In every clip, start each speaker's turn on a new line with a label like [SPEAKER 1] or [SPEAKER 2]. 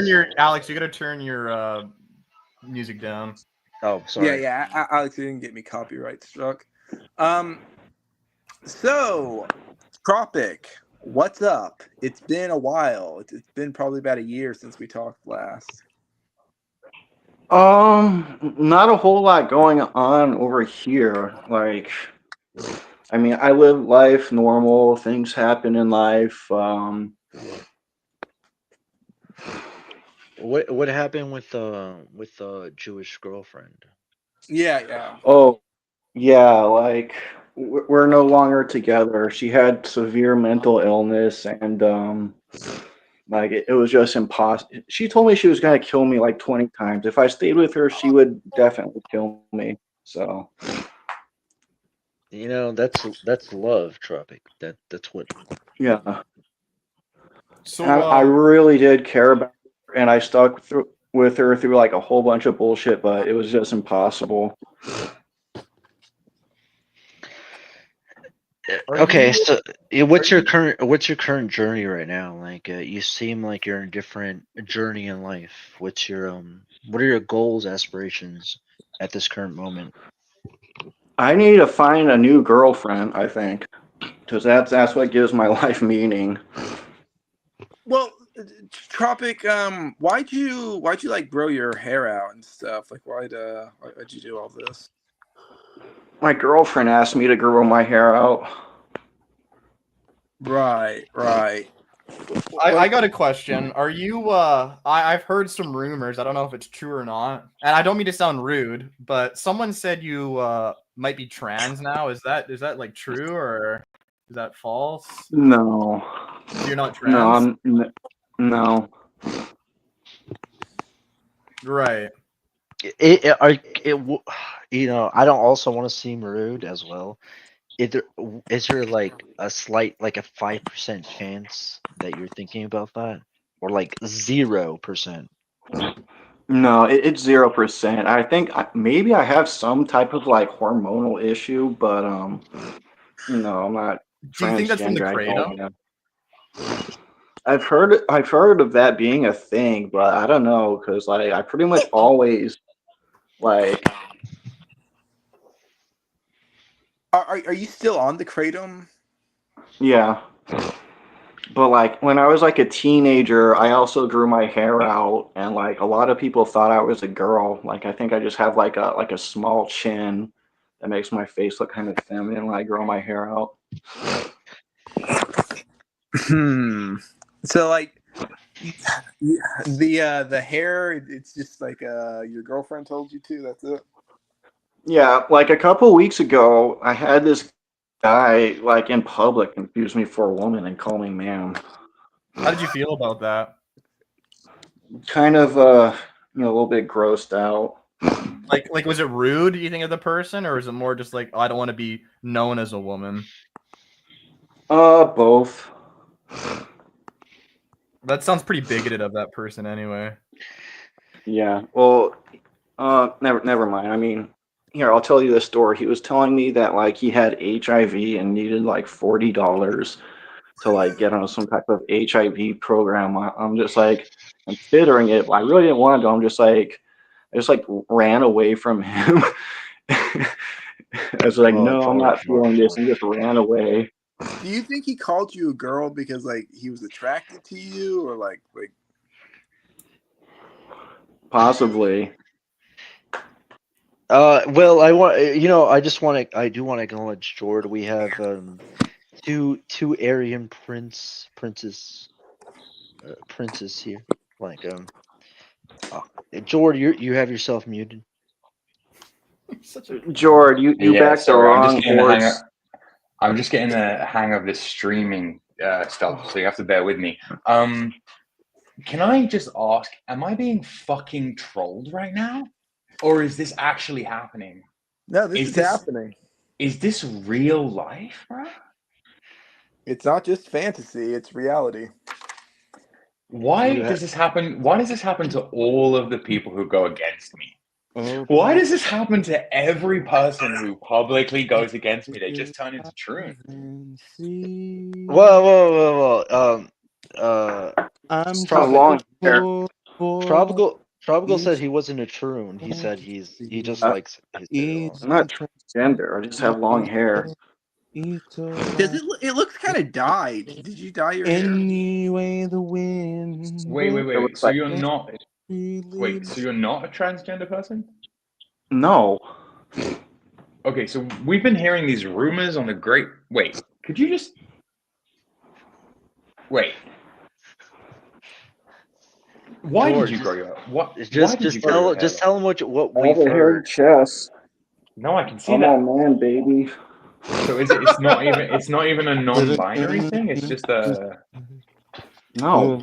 [SPEAKER 1] Alex, you gotta turn your music down.
[SPEAKER 2] Oh, sorry.
[SPEAKER 3] Yeah. Alex didn't get me copyright struck. So, Tropic, what's up? It's been a while. It's been probably about a year since we talked last.
[SPEAKER 4] Not a whole lot going on over here. Like, I mean, I live life normal. Things happen in life.
[SPEAKER 2] What happened with the Jewish girlfriend?
[SPEAKER 3] Yeah.
[SPEAKER 4] Oh, yeah, like we're no longer together. She had severe mental illness, and like it was just impossible. She told me she was gonna kill me like 20 times. If I stayed with her, she would definitely kill me. So
[SPEAKER 2] You know, that's love, Tropic. That's what.
[SPEAKER 4] yeah, and
[SPEAKER 1] So,
[SPEAKER 4] I really did care about her, and I stuck through with her through like a whole bunch of bullshit, but it was just impossible.
[SPEAKER 2] Okay, so what's your current journey right now? Like, you seem like you're in a different journey in life. What are your goals, aspirations at this current moment?
[SPEAKER 4] I need to find a new girlfriend, I think, because that's what gives my life meaning.
[SPEAKER 3] Well, Tropic, why'd you like grow your hair out and stuff? Like, why'd you do all this?
[SPEAKER 4] My girlfriend asked me to grow my hair out.
[SPEAKER 3] Right.
[SPEAKER 1] I got a question. Are you? I've heard some rumors. I don't know if it's true or not, and I don't mean to sound rude, but someone said you might be trans now. Is that like true or is that false?
[SPEAKER 4] No,
[SPEAKER 1] So you're not
[SPEAKER 4] no,
[SPEAKER 1] trans,
[SPEAKER 4] no.
[SPEAKER 1] right?
[SPEAKER 2] You know, I don't also want to seem rude as well. Is there like a slight, like a 5% chance that you're thinking about that, or like 0%?
[SPEAKER 4] No, it's 0%. I think maybe I have some type of like hormonal issue, but no, I'm not
[SPEAKER 1] Do you think that's from the
[SPEAKER 4] transgender. I
[SPEAKER 1] kratom?
[SPEAKER 4] don't know. I've heard of that being a thing, but I don't know because like I pretty much always like
[SPEAKER 3] Are you still on the kratom?
[SPEAKER 4] yeah. But like when I was like a teenager, I also grew my hair out, and like a lot of people thought I was a girl. Like I think I just have like a small chin that makes my face look kind of feminine when I grow my hair out.
[SPEAKER 3] So like the hair, it's just like your girlfriend told you to. That's it.
[SPEAKER 4] Yeah, like a couple weeks ago, I had this guy like in public confuse me for a woman and call me ma'am.
[SPEAKER 1] How did you feel about that?
[SPEAKER 4] Kind of a little bit grossed out.
[SPEAKER 1] Like was it rude? Do you think of the person, or is it more just like, oh, I don't want to be known as a woman?
[SPEAKER 4] Both.
[SPEAKER 1] That sounds pretty bigoted of that person, anyway.
[SPEAKER 4] Yeah. Well, never mind. I mean, here, I'll tell you the story. He was telling me that like he had HIV and needed like $40 to like get on some type of HIV program. I'm just like considering it, but I really didn't want to. I just like ran away from him. I was like,
[SPEAKER 2] Oh,
[SPEAKER 4] no, I'm not
[SPEAKER 2] George.
[SPEAKER 4] feeling this, and just ran away.
[SPEAKER 3] Do you think he called you a girl because like he was attracted to you, or like
[SPEAKER 4] Possibly.
[SPEAKER 2] Well, I do want to acknowledge, George. We have two Aryan princes here. Like uh, George, you have yourself muted.
[SPEAKER 1] Such a
[SPEAKER 4] George, you
[SPEAKER 5] Yeah,
[SPEAKER 4] backed the
[SPEAKER 5] sorry.
[SPEAKER 4] wrong horse.
[SPEAKER 5] I'm just getting the hang of this streaming stuff, so you have to bear with me. Can I just ask, am I being fucking trolled right now? Or is this actually happening?
[SPEAKER 3] no, this is happening.
[SPEAKER 5] Is this real life, bro?
[SPEAKER 3] It's not just fantasy; it's reality.
[SPEAKER 5] Why does this happen? Why does this happen to all of the people who go against me? Why does this happen to every person who publicly goes against me? They just turn into troon.
[SPEAKER 2] Whoa.
[SPEAKER 6] I'm
[SPEAKER 4] How
[SPEAKER 2] Tropic.
[SPEAKER 4] long hair?
[SPEAKER 2] Tropical said he wasn't a troon. He said he just likes his hair long.
[SPEAKER 4] I'm not transgender. I just have long hair.
[SPEAKER 3] Does it? It looks kind of dyed. Did you dye your hair?
[SPEAKER 6] Anyway, the wind.
[SPEAKER 5] Wait.
[SPEAKER 4] looks
[SPEAKER 5] So
[SPEAKER 4] like-
[SPEAKER 5] you're not. Wait. So you're not a transgender person?
[SPEAKER 4] No.
[SPEAKER 5] Okay. So we've been hearing these rumors on the great. Wait. Could you just wait? Why
[SPEAKER 2] George,
[SPEAKER 5] did you grow your what? why
[SPEAKER 2] Just
[SPEAKER 5] did you grow your hair
[SPEAKER 2] just
[SPEAKER 5] long?
[SPEAKER 2] tell him what
[SPEAKER 4] I
[SPEAKER 2] we've
[SPEAKER 4] have a hairy
[SPEAKER 2] heard.
[SPEAKER 4] chest.
[SPEAKER 5] No, I can see
[SPEAKER 4] I'm
[SPEAKER 5] that.
[SPEAKER 4] a man, baby.
[SPEAKER 5] So is it? It's not even a non-binary thing. It's just a.
[SPEAKER 4] No.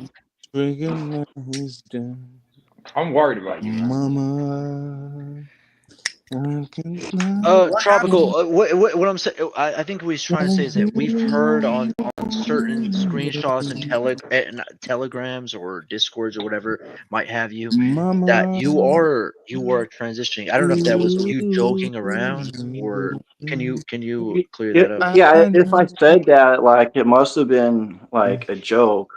[SPEAKER 5] I'm worried about you, man.
[SPEAKER 6] Mama.
[SPEAKER 2] Tropical. What I'm saying, I think what he's trying to say is that we've heard on certain screenshots and telegrams or discords or whatever might have you that you are transitioning. I don't know if that was you joking around or can you clear that up?
[SPEAKER 4] Yeah, if I said that, like, it must have been like a joke.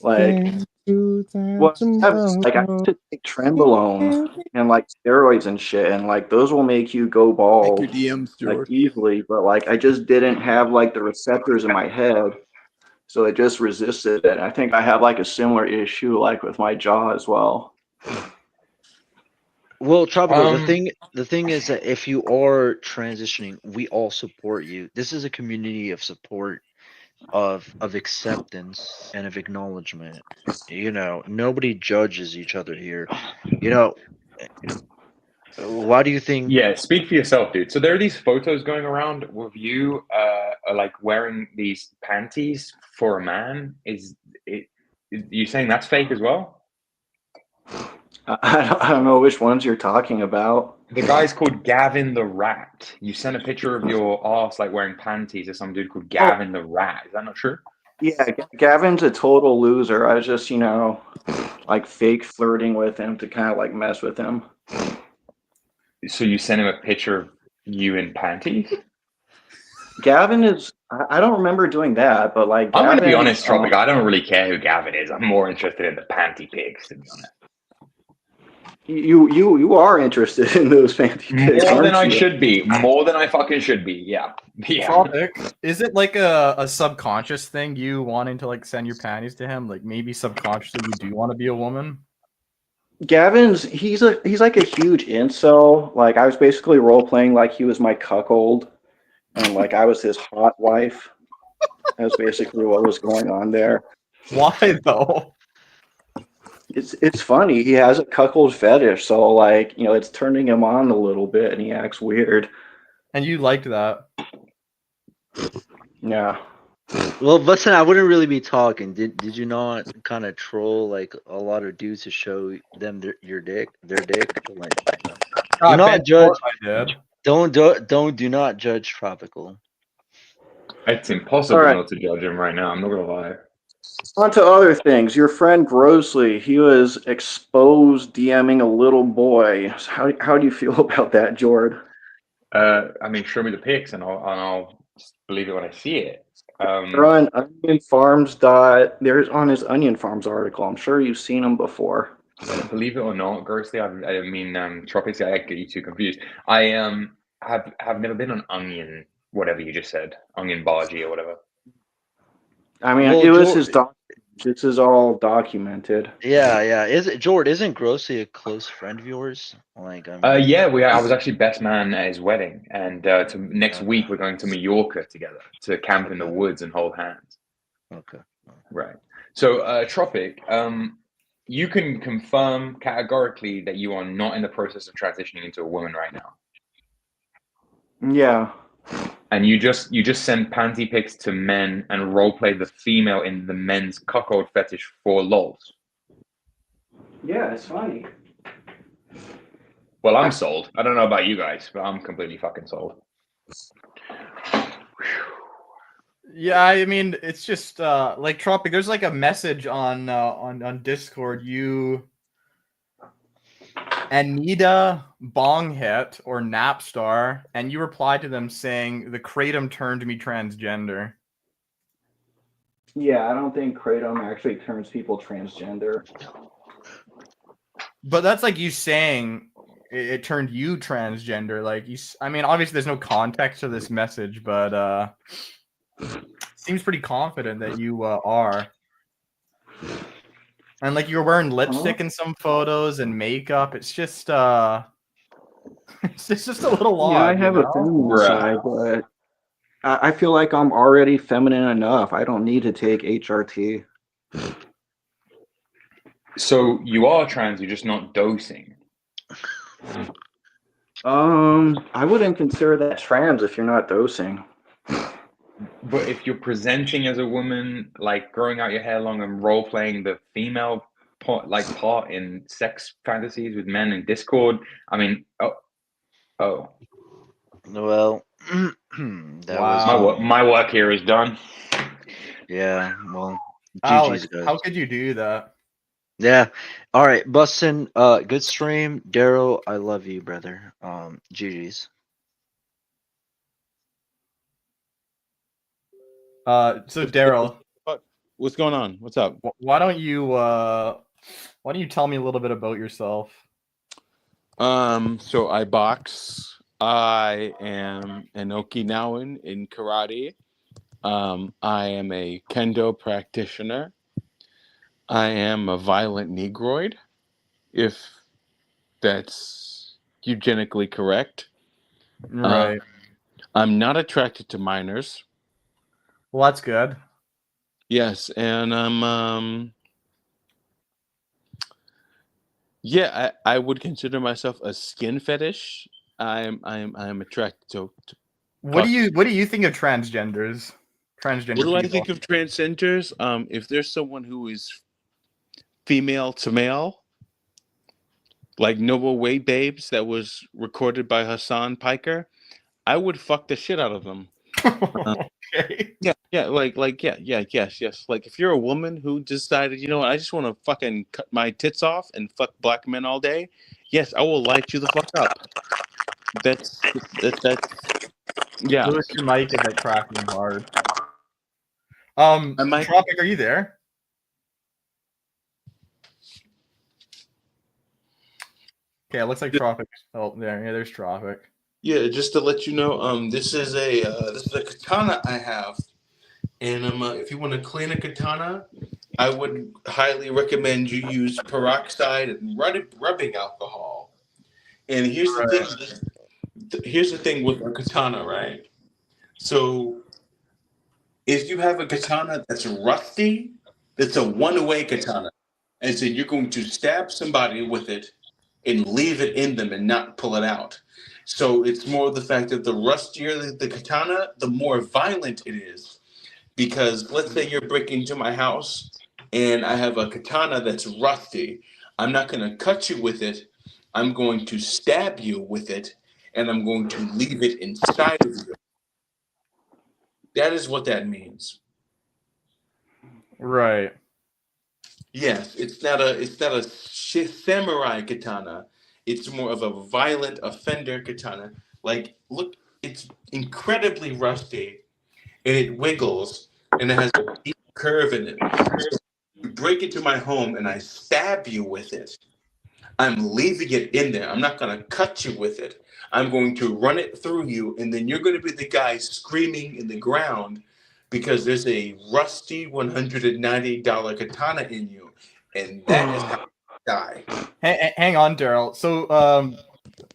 [SPEAKER 4] Like, well, I used to take trenbolone and like steroids and shit, and like those will make you go
[SPEAKER 3] Check
[SPEAKER 4] bald
[SPEAKER 3] your DMs,
[SPEAKER 4] like
[SPEAKER 3] George.
[SPEAKER 4] easily, but like I just didn't have like the receptors in my head, so it just resisted it. I think I have like a similar issue like with my jaw as well.
[SPEAKER 2] Well, Tropical, the thing is that if you are transitioning, we all support you. This is a community of support, of acceptance and of acknowledgement. You know, nobody judges each other here. You know, why do you think?
[SPEAKER 5] Yeah, speak for yourself, dude. So there are these photos going around with you, like wearing these panties for a man. Is you saying that's fake as well?
[SPEAKER 4] I don't know which ones you're talking about.
[SPEAKER 5] The guy's called Gavin the Rat. You sent a picture of your ass like wearing panties to some dude called Gavin the Rat. Is that not true?
[SPEAKER 4] Yeah, Gavin's a total loser. I was just, like fake flirting with him to kind of like mess with him.
[SPEAKER 5] So you sent him a picture of you in panties?
[SPEAKER 4] Gavin is, I don't remember doing that, but like
[SPEAKER 5] I'm going to be
[SPEAKER 4] Gavin,
[SPEAKER 5] honest, Tropic. I don't really care who Gavin is. I'm more interested in the panty pics, to be honest.
[SPEAKER 4] You are interested in those fancy pics,
[SPEAKER 5] More than I
[SPEAKER 4] aren't you?
[SPEAKER 5] should be. More than I fucking should be. Yeah.
[SPEAKER 1] Tropic, is it like a subconscious thing, you wanting to like send your panties to him? Like maybe subconsciously you do want to be a woman?
[SPEAKER 4] Gavin's he's like a huge incel. Like I was basically role playing like he was my cuckold, and like I was his hot wife. That's basically what was going on there.
[SPEAKER 1] Why though?
[SPEAKER 4] It's funny. He has a cuckold fetish, so like it's turning him on a little bit, and he acts weird.
[SPEAKER 1] And you liked that?
[SPEAKER 4] Yeah.
[SPEAKER 2] Well, listen, I wouldn't really be talking. Did you not kind of troll like a lot of dudes to show them their dick? Like, do not judge.
[SPEAKER 1] I did.
[SPEAKER 2] Do not judge Tropical.
[SPEAKER 5] It's impossible
[SPEAKER 4] All right.
[SPEAKER 5] not to judge him right now. I'm not going to lie.
[SPEAKER 4] On to other things. Your friend Grossly, he was exposed DMing a little boy. How do you feel about that, Jord?
[SPEAKER 5] I mean, show me the pics and I'll believe it when I see it.
[SPEAKER 4] They're on Onion Farms. There's on his Onion Farms article. I'm sure you've seen them before.
[SPEAKER 5] Believe it or not, grossly, I mean, Tropics, I get you too confused. I have never been on Onion, whatever you just said, Onion Bargy or whatever.
[SPEAKER 4] I mean,
[SPEAKER 2] Well,
[SPEAKER 4] it was his doc. This is all documented.
[SPEAKER 2] Yeah. Isn't Grossly a close friend of yours? Like, I mean,
[SPEAKER 5] Yeah, I was actually best man at his wedding, and next week we're going to Mallorca together to camp in the woods and hold hands.
[SPEAKER 2] Okay.
[SPEAKER 5] Right. So, Tropic, you can confirm categorically that you are not in the process of transitioning into a woman right now.
[SPEAKER 4] Yeah.
[SPEAKER 5] And you just send panty pics to men and roleplay the female in the men's cuckold fetish for lols.
[SPEAKER 4] Yeah, it's funny.
[SPEAKER 5] Well, I'm sold. I don't know about you guys, but I'm completely fucking sold.
[SPEAKER 1] Yeah, I mean, it's just like Tropic. There's like a message on Discord. You Anita Bonghit or Napstar, and you replied to them saying the kratom turned me transgender.
[SPEAKER 4] Yeah, I don't think kratom actually turns people transgender.
[SPEAKER 1] But that's like you saying it turned you transgender. Like I mean, obviously there's no context to this message, but seems pretty confident that you are. And like you're wearing lipstick in some photos and makeup. It's just it's just a little odd.
[SPEAKER 4] Yeah, I have
[SPEAKER 1] you
[SPEAKER 4] a
[SPEAKER 1] know?
[SPEAKER 4] feminine side, but I feel like I'm already feminine enough. I don't need to take HRT.
[SPEAKER 5] So you are trans, you're just not dosing.
[SPEAKER 4] I wouldn't consider that trans if you're not dosing.
[SPEAKER 5] But if you're presenting as a woman, like growing out your hair long and role playing the female part in sex fantasies with men in Discord, I mean, oh,
[SPEAKER 2] Well,
[SPEAKER 1] Wow.
[SPEAKER 5] my work here is done.
[SPEAKER 2] Yeah, well,
[SPEAKER 1] Alex,
[SPEAKER 2] GG's guys.
[SPEAKER 1] how could you do that?
[SPEAKER 2] Yeah. All right, Bustin. Good stream, Daryl. I love you, brother. GG's.
[SPEAKER 1] So Daryl,
[SPEAKER 6] What's going on? What's up?
[SPEAKER 1] why don't you tell me a little bit about yourself?
[SPEAKER 6] So I box. I am an Okinawan in karate. I am a kendo practitioner. I am a violent negroid, if that's eugenically correct.
[SPEAKER 1] Right.
[SPEAKER 6] I'm not attracted to minors.
[SPEAKER 1] Well, that's good.
[SPEAKER 6] Yes, and I'm yeah, I would consider myself a skin fetish. I'm attracted to
[SPEAKER 1] What do you think of transgenders? Transgender
[SPEAKER 6] what do I
[SPEAKER 1] people.
[SPEAKER 6] think of transgenders? If there's someone who is female to male, like Noble Way Babes that was recorded by Hassan Piker, I would fuck the shit out of them.
[SPEAKER 1] Okay.
[SPEAKER 6] Yeah, yes. Like if you're a woman who decided, you know what, I just want to fucking cut my tits off and fuck black men all day, yes, I will light you the fuck up. That's yeah.
[SPEAKER 1] Louis, your mic is like cracking hard.
[SPEAKER 6] mic-
[SPEAKER 1] Tropic, are you there? Okay, it looks like Tropic. Oh, there. Yeah, there's Tropic.
[SPEAKER 6] Yeah, just to let you know, this is a katana I have, and if you want to clean a katana, I would highly recommend you use peroxide and rubbing alcohol. And here's the thing. Here's the thing with a katana, right? So if you have a katana that's rusty, that's a one-way katana, and so you're going to stab somebody with it and leave it in them and not pull it out. So it's more the fact that the rustier the katana, the more violent it is. Because let's say you're breaking into my house and I have a katana that's rusty. I'm not going to cut you with it. I'm going to stab you with it, and I'm going to leave it inside of you. That is what that means.
[SPEAKER 1] Right.
[SPEAKER 6] Yes, it's not a samurai katana. It's more of a violent offender katana. Like, look, it's incredibly rusty, and it wiggles, and it has a deep curve in it. So you break into my home, and I stab you with it. I'm leaving it in there. I'm not going to cut you with it. I'm going to run it through you, and then you're going to be the guy screaming in the ground because there's a rusty $190 katana in you, and that is how you die.
[SPEAKER 1] Hang on, Daryl. So,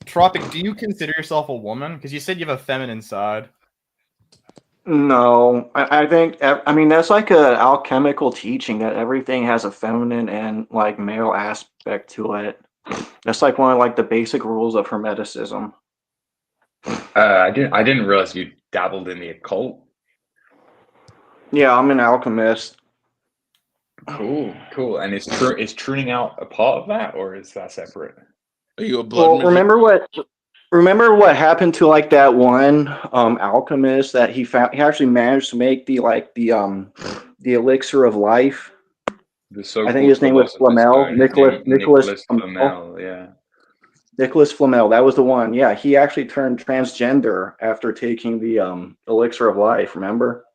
[SPEAKER 1] Tropic, do you consider yourself a woman? Because you said you have a feminine side.
[SPEAKER 4] No, I think that's like a alchemical teaching that everything has a feminine and like male aspect to it. That's like one of like the basic rules of Hermeticism.
[SPEAKER 5] I didn't realize you dabbled in the occult.
[SPEAKER 4] Yeah, I'm an alchemist.
[SPEAKER 5] Cool. And is pruning out a part of that, or is that separate?
[SPEAKER 6] Are you a blood
[SPEAKER 4] Well,
[SPEAKER 6] magician?
[SPEAKER 4] remember what happened to like that one alchemist that he found? He actually managed to make the elixir of life.
[SPEAKER 5] The
[SPEAKER 4] I think his name was Flamel, Nicholas
[SPEAKER 5] Flamel, yeah.
[SPEAKER 4] Nicholas Flamel. That was the one. Yeah, he actually turned transgender after taking the elixir of life. Remember?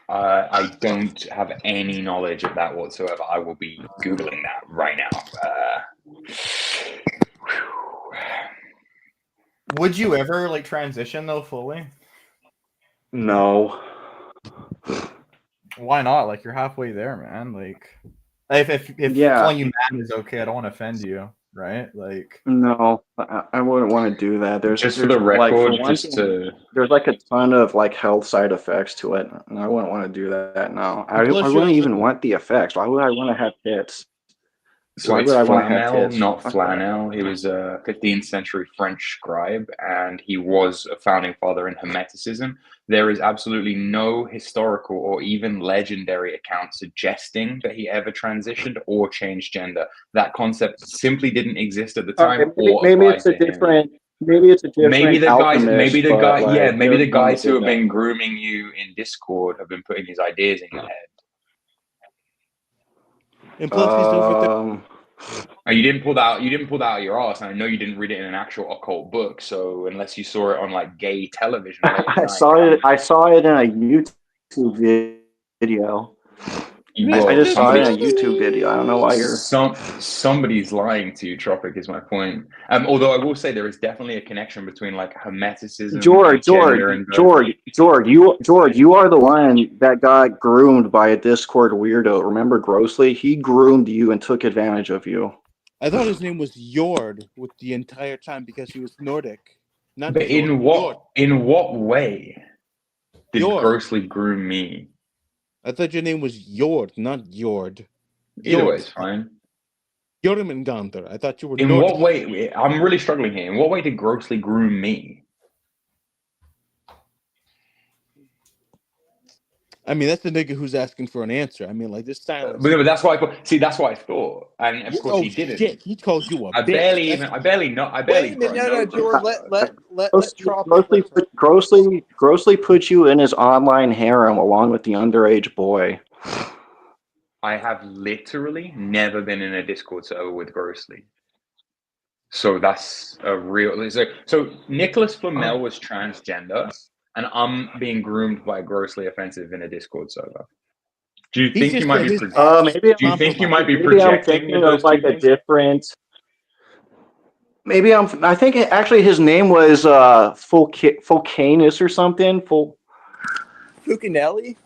[SPEAKER 5] I don't have any knowledge of that whatsoever. I will be Googling that right now.
[SPEAKER 1] Would you ever like transition though fully?
[SPEAKER 4] No.
[SPEAKER 1] Why not? Like you're halfway there, man. Like if
[SPEAKER 4] Yeah.
[SPEAKER 1] calling you man is okay, I don't want to offend you, right? Like
[SPEAKER 4] No, I wouldn't want to do that.
[SPEAKER 5] Just for the record,
[SPEAKER 4] there's like a ton of like health side effects to it, and I wouldn't want to do that. No, I
[SPEAKER 7] Plus,
[SPEAKER 4] wouldn't even want the effects. Why would I want to have tits?
[SPEAKER 5] So
[SPEAKER 4] Why
[SPEAKER 5] it's
[SPEAKER 4] would I want to have
[SPEAKER 5] Flamel,
[SPEAKER 4] tits?
[SPEAKER 5] not
[SPEAKER 4] Fuck
[SPEAKER 5] Flanel. He was a 15th century French scribe, and he was a founding father in Hermeticism. There is absolutely no historical or even legendary account suggesting that he ever transitioned or changed gender. That concept simply didn't exist at the time.
[SPEAKER 4] maybe it's a different. Maybe it's a different.
[SPEAKER 5] Maybe the guys, maybe the guy,
[SPEAKER 4] like,
[SPEAKER 5] yeah, maybe the
[SPEAKER 4] they're gonna
[SPEAKER 5] guys who
[SPEAKER 4] do
[SPEAKER 5] have
[SPEAKER 4] that.
[SPEAKER 5] been grooming you in Discord have been putting his ideas in your head.
[SPEAKER 7] And plus, he's over
[SPEAKER 5] Oh, you didn't pull that out. You didn't pull that out of your ass, and I know you didn't read it in an actual occult book. So unless you saw it on like gay television, late at
[SPEAKER 4] I
[SPEAKER 5] night,
[SPEAKER 4] saw it. I saw it in a YouTube video. I just saw it in a YouTube video. I don't know why you're.
[SPEAKER 5] Somebody's lying to you. Tropic is my point. Although I will say there is definitely a connection between like Hermeticism,
[SPEAKER 4] George, you are the one that got groomed by a Discord weirdo. Remember Grossly? He groomed you and took advantage of you.
[SPEAKER 7] I thought his name was Jord with the entire time because he was Nordic. Not
[SPEAKER 5] but in what way did Grossly groom me?
[SPEAKER 7] I thought your name was Jord, not Jord.
[SPEAKER 5] Either way, it's fine.
[SPEAKER 7] Jormungandr. I thought you were.
[SPEAKER 5] In
[SPEAKER 7] Nordic.
[SPEAKER 5] what way? I'm really struggling here. In what way did Grossly groom me?
[SPEAKER 7] I mean, that's the nigga who's asking for an answer. I mean, like this silence.
[SPEAKER 5] But that's why I thought. See, that's what I thought, and of course he didn't.
[SPEAKER 7] Shit, he called you a
[SPEAKER 5] I
[SPEAKER 7] bitch.
[SPEAKER 5] barely know. Wait a minute,
[SPEAKER 3] no, George. Let
[SPEAKER 4] Grossly put you in his online harem along with the underage boy.
[SPEAKER 5] I have literally never been in a Discord server with Grossly. So that's a real. So Nicholas Flamel was transgender, and I'm being groomed by Grossly Offensive in a Discord server. Do you think you might be? Do you think you might be projecting with those
[SPEAKER 4] like a different? Maybe I think actually his name was Fulcanus or something.
[SPEAKER 3] Fucanelli.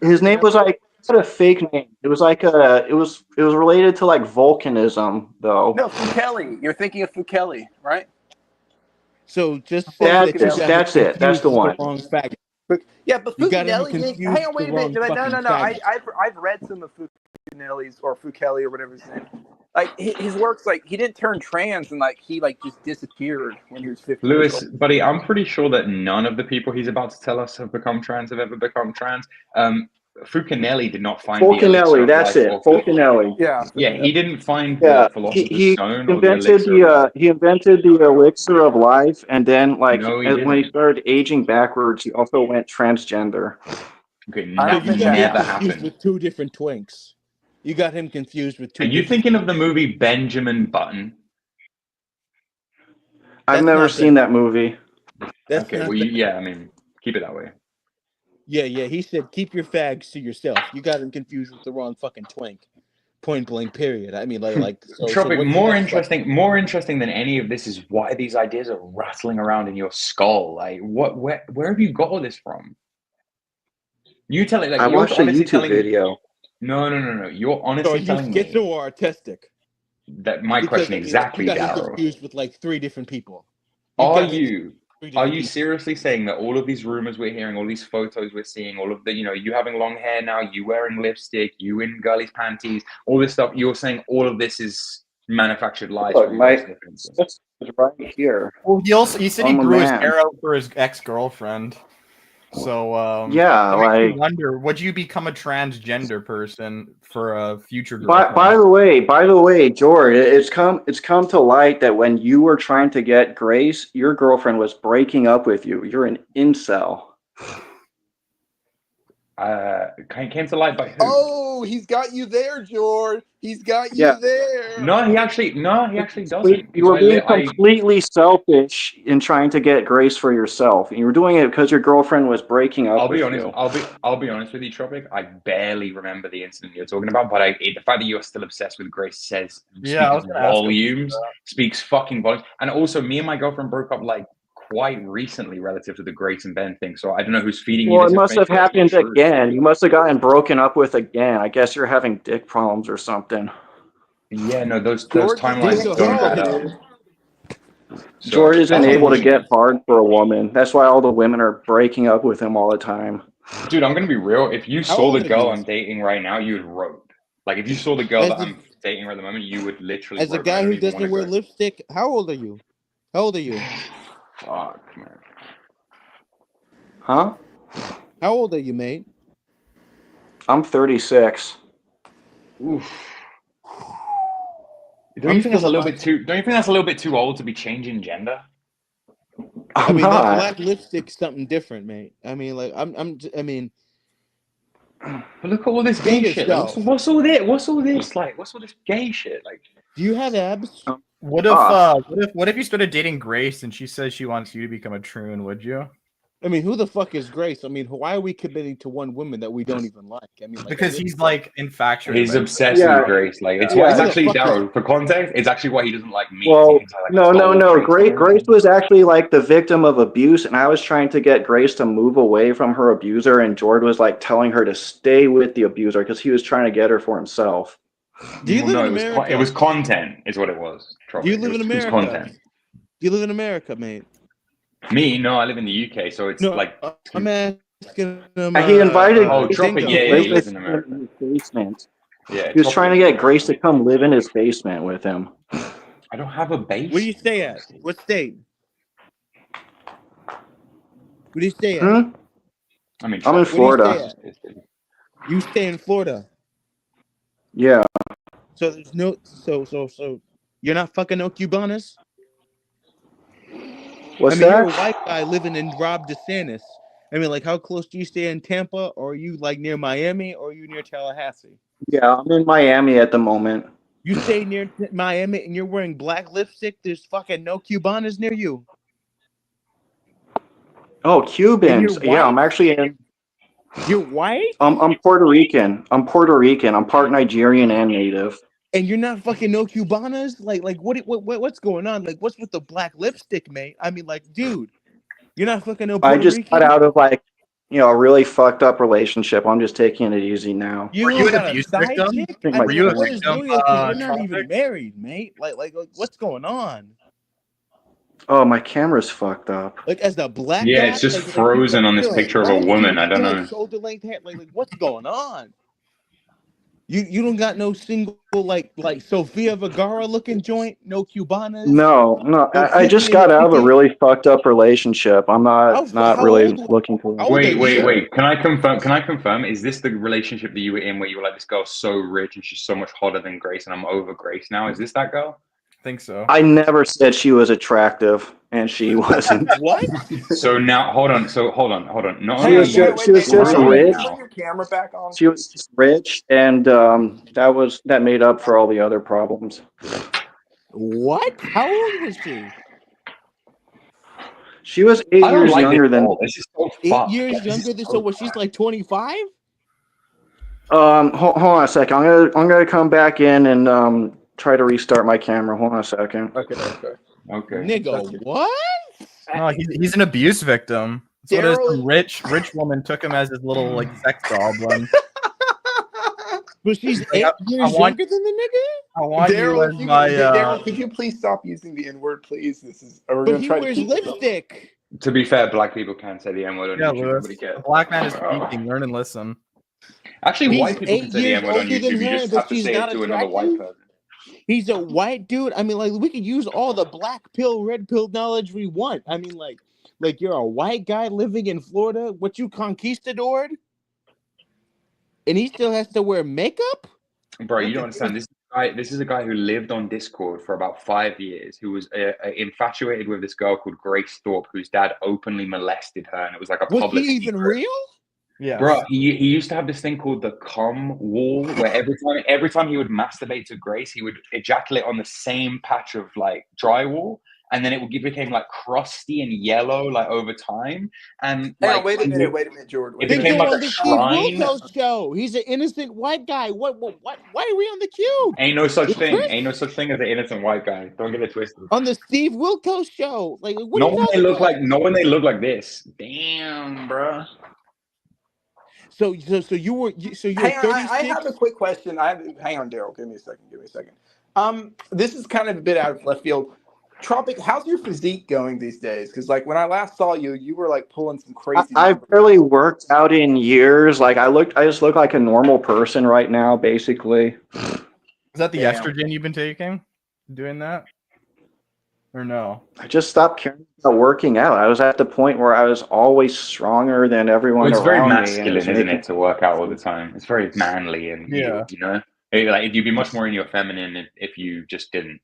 [SPEAKER 4] His name was like a fake name. It was like it was related to like volcanism though.
[SPEAKER 3] No, Fukeli. You're thinking of Fukeli, right?
[SPEAKER 7] So just
[SPEAKER 4] that's it. That's the one.
[SPEAKER 3] Yeah, but Fucanelli. Hang on, wait a minute. No. I've read some of Fucanelli's or Fukeli or whatever his name. Like his works, like he didn't turn trans and like he like just disappeared when he was 15.
[SPEAKER 5] Lewis, buddy, I'm pretty sure that none of the people he's about to tell us have become trans have ever become trans. Fucanelli did not find
[SPEAKER 4] Fulcanelli. That's it. Fulcanelli.
[SPEAKER 5] Yeah, he didn't find the philosopher's stone.
[SPEAKER 4] He invented the elixir of life, and then like when he started aging backwards, he also went transgender.
[SPEAKER 5] Okay, that never happened.
[SPEAKER 7] With two different twinks. You got him confused with two.
[SPEAKER 5] Are you thinking of the movie Benjamin Button?
[SPEAKER 4] I've never seen that movie.
[SPEAKER 5] Okay, well, I mean, keep it that way.
[SPEAKER 7] Yeah. He said, "Keep your fags to yourself." You got him confused with the wrong fucking twink. Point blank. Period. I mean, like.
[SPEAKER 5] Tropic. More interesting than any of this is why these ideas are rattling around in your skull. Like, where have you got all this from? You tell it. Like,
[SPEAKER 4] I watched a YouTube video.
[SPEAKER 5] No. You're honestly telling me.
[SPEAKER 7] Schizo or artistic?
[SPEAKER 5] That my question exactly,
[SPEAKER 7] Daryl. You got confused with like three different people. Are you seriously saying that all of these rumors we're hearing, all these photos we're seeing, all of the, you having long hair now, you wearing lipstick, you in girlies' panties, all this stuff, you're saying all of this is manufactured lies?
[SPEAKER 4] Look, that's right here.
[SPEAKER 1] Well, he said he grew his hair out for his ex-girlfriend. So I wonder, would you become a transgender person for a future girlfriend?
[SPEAKER 4] By the way, George, it's come to light that when you were trying to get Grace, your girlfriend was breaking up with you. You're an incel.
[SPEAKER 7] Came to light by who?
[SPEAKER 3] Oh, he's got you there, George. He's got you there.
[SPEAKER 7] No, he actually doesn't.
[SPEAKER 4] You were being completely selfish in trying to get grace for yourself. And you were doing it because your girlfriend was breaking up with you.
[SPEAKER 7] I'll be honest with you, Tropic. I barely remember the incident you're talking about, but the fact that you're still obsessed with Grace speaks fucking volumes. And also, me and my girlfriend broke up like quite recently relative to the Grace and Ben thing. So I don't know who's feeding you.
[SPEAKER 4] Well, it must have happened again. You must have gotten broken up with again. I guess you're having dick problems or something.
[SPEAKER 7] Yeah, no, those timelines don't add up.
[SPEAKER 4] George isn't able to get hard for a woman. That's why all the women are breaking up with him all the time.
[SPEAKER 7] Dude, I'm gonna be real. If you saw the girl I'm dating right now, you would road. Like if you saw the girl that I'm dating right at the moment, you would literally.
[SPEAKER 8] As a guy who doesn't wear lipstick, how old are you? How old are you?
[SPEAKER 7] Fuck, man.
[SPEAKER 4] Huh?
[SPEAKER 8] How old are you, mate?
[SPEAKER 4] I'm 36.
[SPEAKER 7] Oof. Don't you think that's a little bit too? Don't you think that's a little bit too old to be changing gender?
[SPEAKER 8] I mean, that black lipstick's something different, mate. I mean, like I mean.
[SPEAKER 7] But look at all this gay shit. Like, what's all this? What's all this? Like, what's all this gay shit? Like,
[SPEAKER 8] do you have abs?
[SPEAKER 1] What if you started dating Grace and she says she wants you to become a troon? Would you?
[SPEAKER 8] I mean, who the fuck is Grace? I mean, why are we committing to one woman that we don't even like? I mean, like,
[SPEAKER 1] because he's like infatuated.
[SPEAKER 7] He's obsessed with Grace. Like it's why it's actually Daryl. For context, it's actually why he doesn't like me.
[SPEAKER 4] Well, no. Grace was actually like the victim of abuse, and I was trying to get Grace to move away from her abuser, and George was like telling her to stay with the abuser because he was trying to get her for himself.
[SPEAKER 8] Do you live in America?
[SPEAKER 7] It was content, is what it was.
[SPEAKER 8] Do you live in America?
[SPEAKER 7] It was content.
[SPEAKER 8] Do you live in America, mate?
[SPEAKER 7] Me? No, I live in the UK, so it's like.
[SPEAKER 8] I'm asking him.
[SPEAKER 4] He invited.
[SPEAKER 7] Tropic. Yeah, he lives in America.
[SPEAKER 4] In his basement.
[SPEAKER 7] Yeah,
[SPEAKER 4] he was trying to get Grace to come live in his basement with him.
[SPEAKER 7] I don't have a basement.
[SPEAKER 8] Where do you stay at? What state? Where do you stay at?
[SPEAKER 4] I'm in Florida.
[SPEAKER 8] You stay in Florida.
[SPEAKER 4] Yeah.
[SPEAKER 8] So there's no. So you're not fucking no Cubanas.
[SPEAKER 4] What's
[SPEAKER 8] that?
[SPEAKER 4] You're
[SPEAKER 8] a white guy living in Rob DeSantis. I mean, like, how close do you stay in Tampa? Or are you like near Miami? Or are you near Tallahassee?
[SPEAKER 4] Yeah, I'm in Miami at the moment.
[SPEAKER 8] You stay near Miami and you're wearing black lipstick. There's fucking no Cubanas near you.
[SPEAKER 4] Oh, Cubans. Yeah, I'm actually in.
[SPEAKER 8] You're white?
[SPEAKER 4] I'm Puerto Rican. I'm part Nigerian and native.
[SPEAKER 8] And you're not fucking no Cubanas? Like what's going on? Like, what's with the black lipstick, mate? I mean, like, dude, you're not fucking no Puerto
[SPEAKER 4] I just
[SPEAKER 8] Rican?
[SPEAKER 4] got out of like, a really fucked up relationship. I'm just taking it easy now.
[SPEAKER 1] Were you an abuse victim?
[SPEAKER 8] Were you a victim? You're not even married, mate. Like, what's going on?
[SPEAKER 4] Oh, my camera's fucked up.
[SPEAKER 8] Like, as the black
[SPEAKER 7] guy,
[SPEAKER 8] it's
[SPEAKER 7] just frozen on this picture of a woman. I don't know.
[SPEAKER 8] Shoulder length hair. Like, what's going on? You don't got no single like Sofia Vergara looking joint, no Cubanas.
[SPEAKER 4] No. I just got out of a really fucked up relationship. I'm not really looking for.
[SPEAKER 7] Wait. Can I confirm? Is this the relationship that you were in where you were like, this girl's so rich and she's so much hotter than Grace, and I'm over Grace now? Is this that girl?
[SPEAKER 1] I think so.
[SPEAKER 4] I never said she was attractive, and she wasn't.
[SPEAKER 8] What?
[SPEAKER 7] So now, hold on. No,
[SPEAKER 4] she was just rich.
[SPEAKER 3] Put your camera back on.
[SPEAKER 4] She was just rich, and that made up for all the other problems.
[SPEAKER 8] What? How old was she?
[SPEAKER 4] She was 8 years younger than.
[SPEAKER 7] This is so
[SPEAKER 8] 8 years younger than. So, she's like 25.
[SPEAKER 4] Hold on a second. I'm gonna come back in and try to restart my camera. Hold on a second.
[SPEAKER 7] Okay.
[SPEAKER 8] Nigga, what?
[SPEAKER 1] No, he's an abuse victim. So this rich woman took him as his little like sex goblin.
[SPEAKER 8] But she's 8 years younger than the nigga.
[SPEAKER 1] I want
[SPEAKER 3] Daryl,
[SPEAKER 1] you as my.
[SPEAKER 3] Daryl, could you please stop using the N-word, please?
[SPEAKER 8] But he wears lipstick.
[SPEAKER 7] To be fair, black people can say the N-word.
[SPEAKER 1] Yeah, Lewis. The black man is speaking. Learn and listen.
[SPEAKER 7] Actually, white people can say the N-word on YouTube. You just have to say it to another white person.
[SPEAKER 8] He's a white dude. I mean, like, we could use all the black pill, red pill knowledge we want. I mean, like you're a white guy living in Florida. What, you conquistadored? And he still has to wear makeup?
[SPEAKER 7] Bro, you don't understand. This is a guy who lived on Discord for about 5 years, who was infatuated with this girl called Grace Thorpe, whose dad openly molested her, and it was like a public
[SPEAKER 8] Was he even real?
[SPEAKER 1] Yeah.
[SPEAKER 7] Bro, he used to have this thing called the cum wall, where every time he would masturbate to Grace, he would ejaculate on the same patch of like drywall, and then it became like crusty and yellow like over time. And
[SPEAKER 3] Hang
[SPEAKER 7] like,
[SPEAKER 3] on, wait a minute, George.
[SPEAKER 7] it
[SPEAKER 8] They
[SPEAKER 7] became
[SPEAKER 8] go
[SPEAKER 7] like
[SPEAKER 8] on
[SPEAKER 7] a
[SPEAKER 8] the Steve
[SPEAKER 7] shrine.
[SPEAKER 8] Wilkos show. He's an innocent white guy. What? Why are we on the cube?
[SPEAKER 7] Ain't no such
[SPEAKER 8] With
[SPEAKER 7] thing.
[SPEAKER 8] Chris?
[SPEAKER 7] Ain't no such thing as an innocent white guy. Don't get it twisted.
[SPEAKER 8] On the Steve Wilkos show. Like, what
[SPEAKER 7] No
[SPEAKER 8] are you
[SPEAKER 7] one they
[SPEAKER 8] talking
[SPEAKER 7] look
[SPEAKER 8] about?
[SPEAKER 7] like. No one they look like this. Damn, bro.
[SPEAKER 8] So you were
[SPEAKER 3] Hang on,
[SPEAKER 8] 36.
[SPEAKER 3] I have a quick question. Hang on, Daryl. Give me a second. This is kind of a bit out of left field. Tropic, how's your physique going these days? Because like when I last saw you, you were like pulling some crazy.
[SPEAKER 4] I've barely worked out in years. Like I just look like a normal person right now, basically.
[SPEAKER 1] Is that the
[SPEAKER 3] Damn.
[SPEAKER 1] estrogen you've been taking? Doing that? Or no?
[SPEAKER 4] I just stopped caring about working out. I was at the point where I was always stronger than everyone
[SPEAKER 7] Well, it's very
[SPEAKER 4] around me.
[SPEAKER 7] masculine,
[SPEAKER 4] And
[SPEAKER 7] isn't it, to work out all the time? It's very manly, and
[SPEAKER 1] Yeah.
[SPEAKER 7] you know, like you'd be much more in your feminine if you just didn't.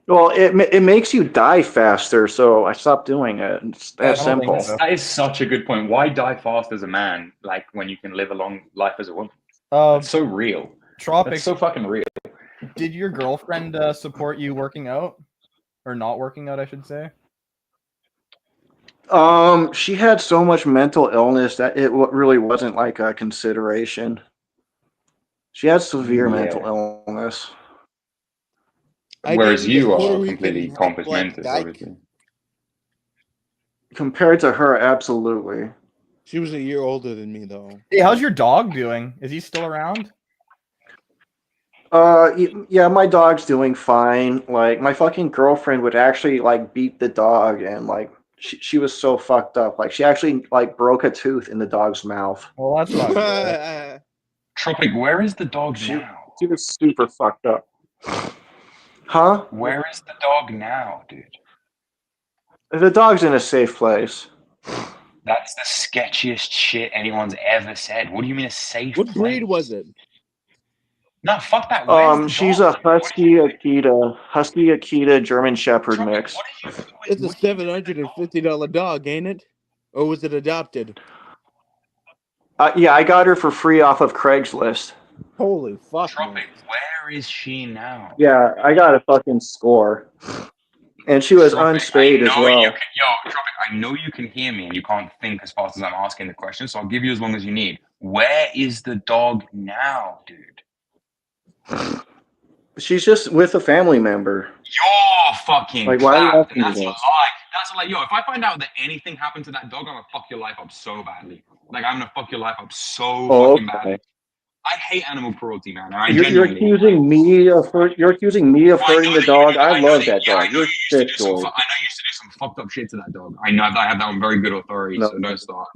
[SPEAKER 4] Well, it makes you die faster, so I stopped doing it. It's that simple.
[SPEAKER 7] That is such a good point. Why die fast as a man, like when you can live a long life as a woman? It's so real.
[SPEAKER 1] Tropic.
[SPEAKER 7] That's so fucking real.
[SPEAKER 1] Did your girlfriend support you working out, or not working out, I should say?
[SPEAKER 4] She had so much mental illness that it really wasn't like a consideration. She had severe mental illness.
[SPEAKER 7] Whereas you are
[SPEAKER 8] Puerto
[SPEAKER 7] completely
[SPEAKER 8] Rican
[SPEAKER 7] compos
[SPEAKER 8] black
[SPEAKER 7] mentis,
[SPEAKER 8] dyke.
[SPEAKER 7] obviously.
[SPEAKER 4] Compared to her, absolutely.
[SPEAKER 8] She was a year older than me, though.
[SPEAKER 1] Hey, how's your dog doing? Is he still around?
[SPEAKER 4] Yeah, my dog's doing fine. Like my fucking girlfriend would actually like beat the dog, and like she was so fucked up. Like she actually like broke a tooth in the dog's mouth.
[SPEAKER 1] Well, that's not good.
[SPEAKER 7] Tropic, where is the dog now?
[SPEAKER 4] She was super fucked up. Huh?
[SPEAKER 7] Where is the dog now, dude?
[SPEAKER 4] The dog's in a safe place.
[SPEAKER 7] That's the sketchiest shit anyone's ever said. What do you mean a safe
[SPEAKER 8] What breed
[SPEAKER 7] place?
[SPEAKER 8] was it?
[SPEAKER 7] No, fuck that. Where's the
[SPEAKER 4] She's
[SPEAKER 7] dog?
[SPEAKER 4] a Husky Akita German Shepherd mix.
[SPEAKER 8] It's a $750 dog, ain't it? Or was it adopted?
[SPEAKER 4] Yeah, I got her for free off of Craigslist.
[SPEAKER 8] Holy fuck.
[SPEAKER 7] Tropic, where is she now?
[SPEAKER 4] Yeah, I got a fucking score. And she was unspayed as well.
[SPEAKER 7] Tropic, I know you can hear me and you can't think as fast as I'm asking the question, so I'll give you as long as you need. Where is the dog now, dude?
[SPEAKER 4] She's just with a family member.
[SPEAKER 7] You're fucking
[SPEAKER 4] like, why are you
[SPEAKER 7] clapped,
[SPEAKER 4] asking
[SPEAKER 7] and that's
[SPEAKER 4] me
[SPEAKER 7] a
[SPEAKER 4] this?
[SPEAKER 7] lie. That's a lie. Yo, if I find out that anything happened to that dog, I'm gonna fuck your life up so badly. Like, I'm gonna fuck your life up so fucking badly. I hate animal cruelty, man.
[SPEAKER 4] You're accusing me of hurting the dog. I love that dog. You're sick, George.
[SPEAKER 7] I know you used to do some fucked up shit to that dog. I know I have that on very good authority, so don't start.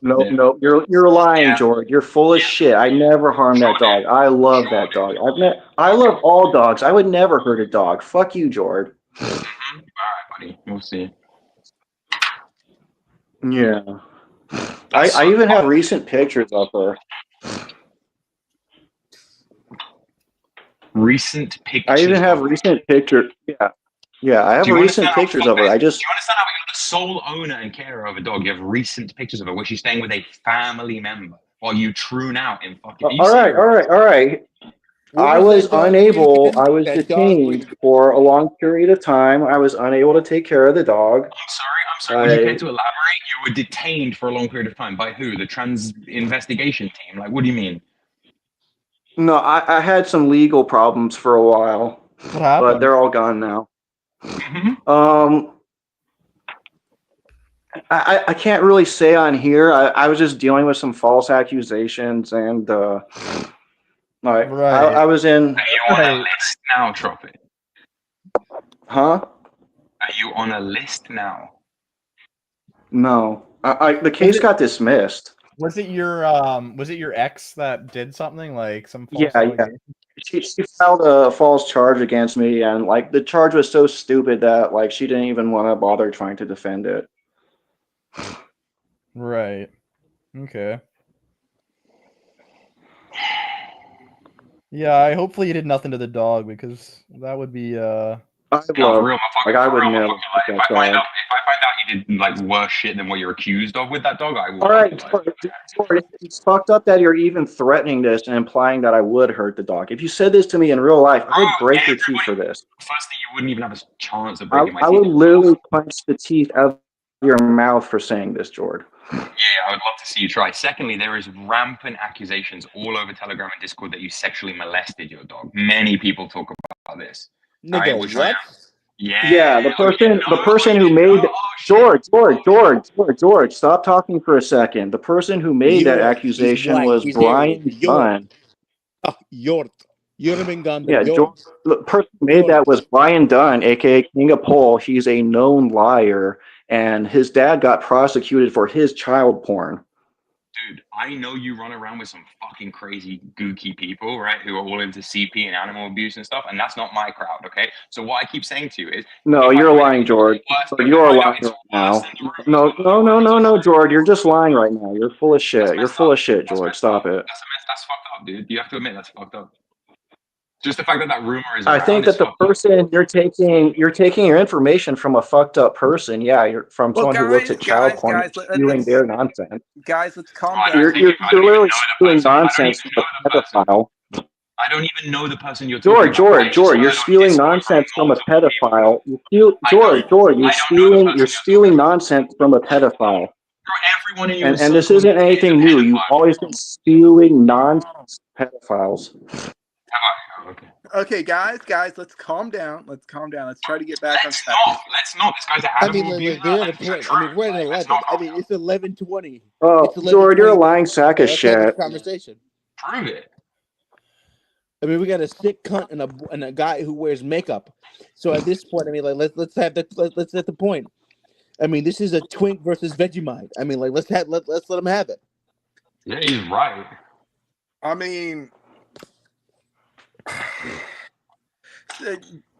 [SPEAKER 4] No. You're lying, George. You're full of shit. I never harmed that dog. I love that dog. I love all dogs. I would never hurt a dog. Fuck you, George.
[SPEAKER 7] All right, buddy. We'll see.
[SPEAKER 4] Yeah. I even have recent pictures of her.
[SPEAKER 7] Recent pictures.
[SPEAKER 4] I even have recent pictures. Yeah. I have recent pictures of her.
[SPEAKER 7] Do you understand how you're the sole owner and carer of a dog? You have recent pictures of her where she's staying with a family member while you troon out in fucking.
[SPEAKER 4] All right. I was detained for a long period of time. I was unable to take care of the dog.
[SPEAKER 7] I'm sorry. Would you care to elaborate? You were detained for a long period of time. By who? The trans investigation team? Like, what do you mean?
[SPEAKER 4] No, I had some legal problems for a while.
[SPEAKER 1] What happened?
[SPEAKER 4] But they're all gone now. I can't really say on here. I was just dealing with some false accusations, and I was in.
[SPEAKER 7] Are you on a list now, Tropic?
[SPEAKER 4] Huh?
[SPEAKER 7] Are you on a list now?
[SPEAKER 4] No, the case got dismissed.
[SPEAKER 1] Was it your ex that did something like some false
[SPEAKER 4] She filed a false charge against me, and like the charge was so stupid that like she didn't even want to bother trying to defend it.
[SPEAKER 1] Right. Okay. Yeah, hopefully you did nothing to the dog, because that would be
[SPEAKER 4] I
[SPEAKER 5] No,
[SPEAKER 4] love.
[SPEAKER 5] for real,
[SPEAKER 4] Like
[SPEAKER 5] motherfucker.
[SPEAKER 4] I
[SPEAKER 5] For
[SPEAKER 4] would
[SPEAKER 5] real,
[SPEAKER 4] never
[SPEAKER 5] motherfucker.
[SPEAKER 4] get
[SPEAKER 5] Like,
[SPEAKER 4] that dog.
[SPEAKER 5] if I find out you did like worse shit than what you're accused of with that dog, I will.
[SPEAKER 4] All right,
[SPEAKER 5] Like,
[SPEAKER 4] George, it's fucked up that you're even threatening this and implying that I would hurt the dog. If you said this to me in real life, I would break your teeth for this.
[SPEAKER 5] Firstly, you wouldn't even have a chance of
[SPEAKER 4] I
[SPEAKER 5] breaking my teeth.
[SPEAKER 4] would literally punch the teeth out of your mouth for saying this, George.
[SPEAKER 5] Yeah, I would love to see you try. Secondly, there is rampant accusations all over Telegram and Discord that you sexually molested your dog. Many people talk about this.
[SPEAKER 8] Nigga, what?
[SPEAKER 4] Yeah, the person who made George, stop talking for a second. The person who made that accusation was Brian Dunn.
[SPEAKER 8] Yort.
[SPEAKER 4] Yeah, George, the person who made that was Brian Dunn, aka King of Pole. He's a known liar, and his dad got prosecuted for his child porn.
[SPEAKER 5] Dude, I know you run around with some fucking crazy gooky people, right, who are all into CP and animal abuse and stuff, and that's not my crowd, okay? So what I keep saying to you is...
[SPEAKER 4] No, you're lying, George. You're lying right now. No, George, you're just lying right now. You're full of shit. You're full of shit, George. Stop it.
[SPEAKER 5] That's fucked up, dude. You have to admit that's fucked up. Just the fact that that rumor is
[SPEAKER 4] I think that the person you're taking your information from a fucked up person. Yeah, you're from someone who looks at child porn and spewing their nonsense.
[SPEAKER 3] Guys, let's calm down.
[SPEAKER 4] You're literally spewing nonsense from a pedophile.
[SPEAKER 5] I don't even know the person you're talking
[SPEAKER 4] George, you're spewing nonsense from a pedophile. You're spewing nonsense from a pedophile. And this isn't anything new. You've always been spewing nonsense pedophiles.
[SPEAKER 3] Okay, guys, let's calm down. Let's try to get back on track.
[SPEAKER 5] Let's not. This guy's an animal abuser.
[SPEAKER 8] They're at a point. I mean, we're at 11. I mean, it's 11:20.
[SPEAKER 4] Oh, George, you're a lying sack of shit.
[SPEAKER 8] Conversation.
[SPEAKER 5] Prove it.
[SPEAKER 8] I mean, we got a sick cunt and a guy who wears makeup. So at this point, I mean, like, let's set the point. I mean, this is a twink versus Vegemite. I mean, like, let's let them have it.
[SPEAKER 5] Yeah, he's right.
[SPEAKER 3] I mean,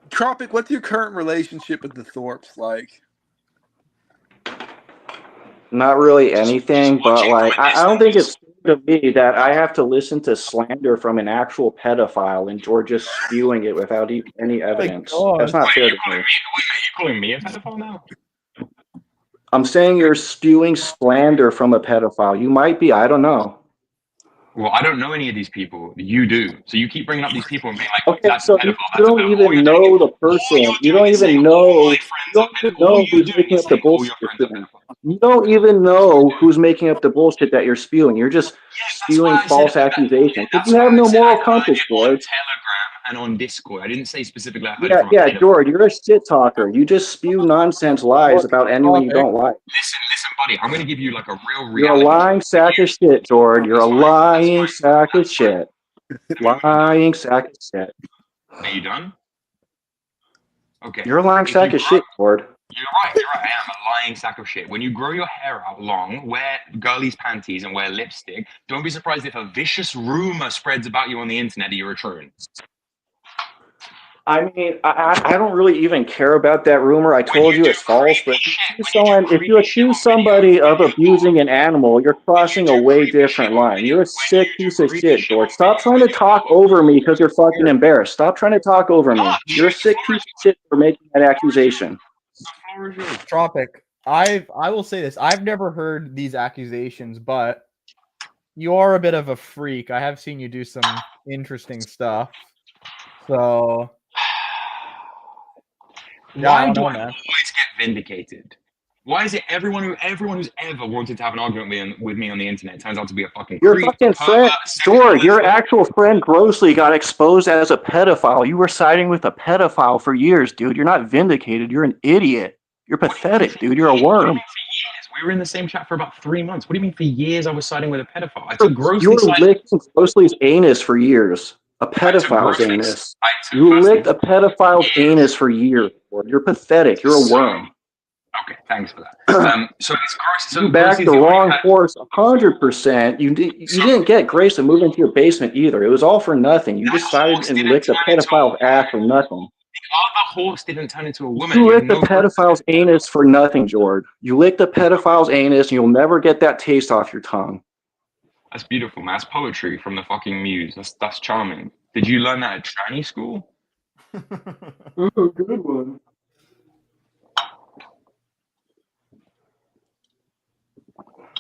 [SPEAKER 3] Tropic, what's your current relationship with the Thorpes like?
[SPEAKER 4] Not really anything, but like I don't think it's fair to me that I have to listen to slander from an actual pedophile and George just spewing it without any evidence. That's not fair to me.
[SPEAKER 5] Are you calling me a pedophile now?
[SPEAKER 4] I'm saying you're spewing slander from a pedophile. You might be. I don't know.
[SPEAKER 5] Well, I don't know any of these people. You do. So you keep bringing up these people and being like,
[SPEAKER 4] okay,
[SPEAKER 5] that's
[SPEAKER 4] so
[SPEAKER 5] a pedophile.
[SPEAKER 4] You don't even know the person. You don't even know who's making up the bullshit. You don't even know who's making up the bullshit that you're spewing. You're just spewing false accusations. But you have no moral compass, George.
[SPEAKER 5] And on Discord. I didn't say specifically.
[SPEAKER 4] Yeah, George, you're a shit talker. You just spew nonsense lies about anyone you don't like.
[SPEAKER 5] Listen, buddy. I'm going to give you like a real reality.
[SPEAKER 4] You're a lying sack of shit, George. You're a lying sack of shit. Lying sack of shit.
[SPEAKER 5] Are you done? Okay.
[SPEAKER 4] You're a lying sack of shit, George.
[SPEAKER 5] You're right. I am a lying sack of shit. When you grow your hair out long, wear girlies' panties, and wear lipstick, don't be surprised if a vicious rumor spreads about you on the internet that you're a troon.
[SPEAKER 4] I mean, I don't really even care about that rumor. I told you it's false, but if you accuse somebody of abusing an animal, you're crossing a way different line. You're a sick piece of shit, George. Stop trying to talk over me because you're fucking embarrassed. Stop trying to talk over me. You're a sick piece of shit for making that accusation.
[SPEAKER 1] Tropic, I will say this. I've never heard these accusations, but you are a bit of a freak. I have seen you do some interesting stuff. So...
[SPEAKER 5] Why do I always get vindicated? Why is it everyone who's ever wanted to have an argument with me on the internet turns out to be a fucking
[SPEAKER 4] your
[SPEAKER 5] creep?
[SPEAKER 4] Fucking friend, George, your actual friend Grossly got exposed as a pedophile. You were siding with a pedophile for years, dude. You're not vindicated. You're an idiot. You're pathetic, dude. You're a worm.
[SPEAKER 5] We were in the same chat for about 3 months. What do you mean for years I was siding with a pedophile? I took
[SPEAKER 4] You were licking Grossly's anus for years. A pedophile's anus. You licked a pedophile's anus for years. You're pathetic. You're a worm.
[SPEAKER 5] Okay, thanks for that. So it's gross. So
[SPEAKER 4] you backed the wrong horse 100%. You didn't get Grace to move into your basement either. It was all for nothing. You decided and licked a pedophile's ass for nothing.
[SPEAKER 5] The other horse didn't turn into a woman.
[SPEAKER 4] You licked the pedophile's anus for nothing, George. You licked the pedophile's anus, and you'll never get that taste off your tongue.
[SPEAKER 5] That's beautiful, man. That's poetry from the fucking muse. That's charming. Did you learn that at tranny school?
[SPEAKER 4] Ooh, good one.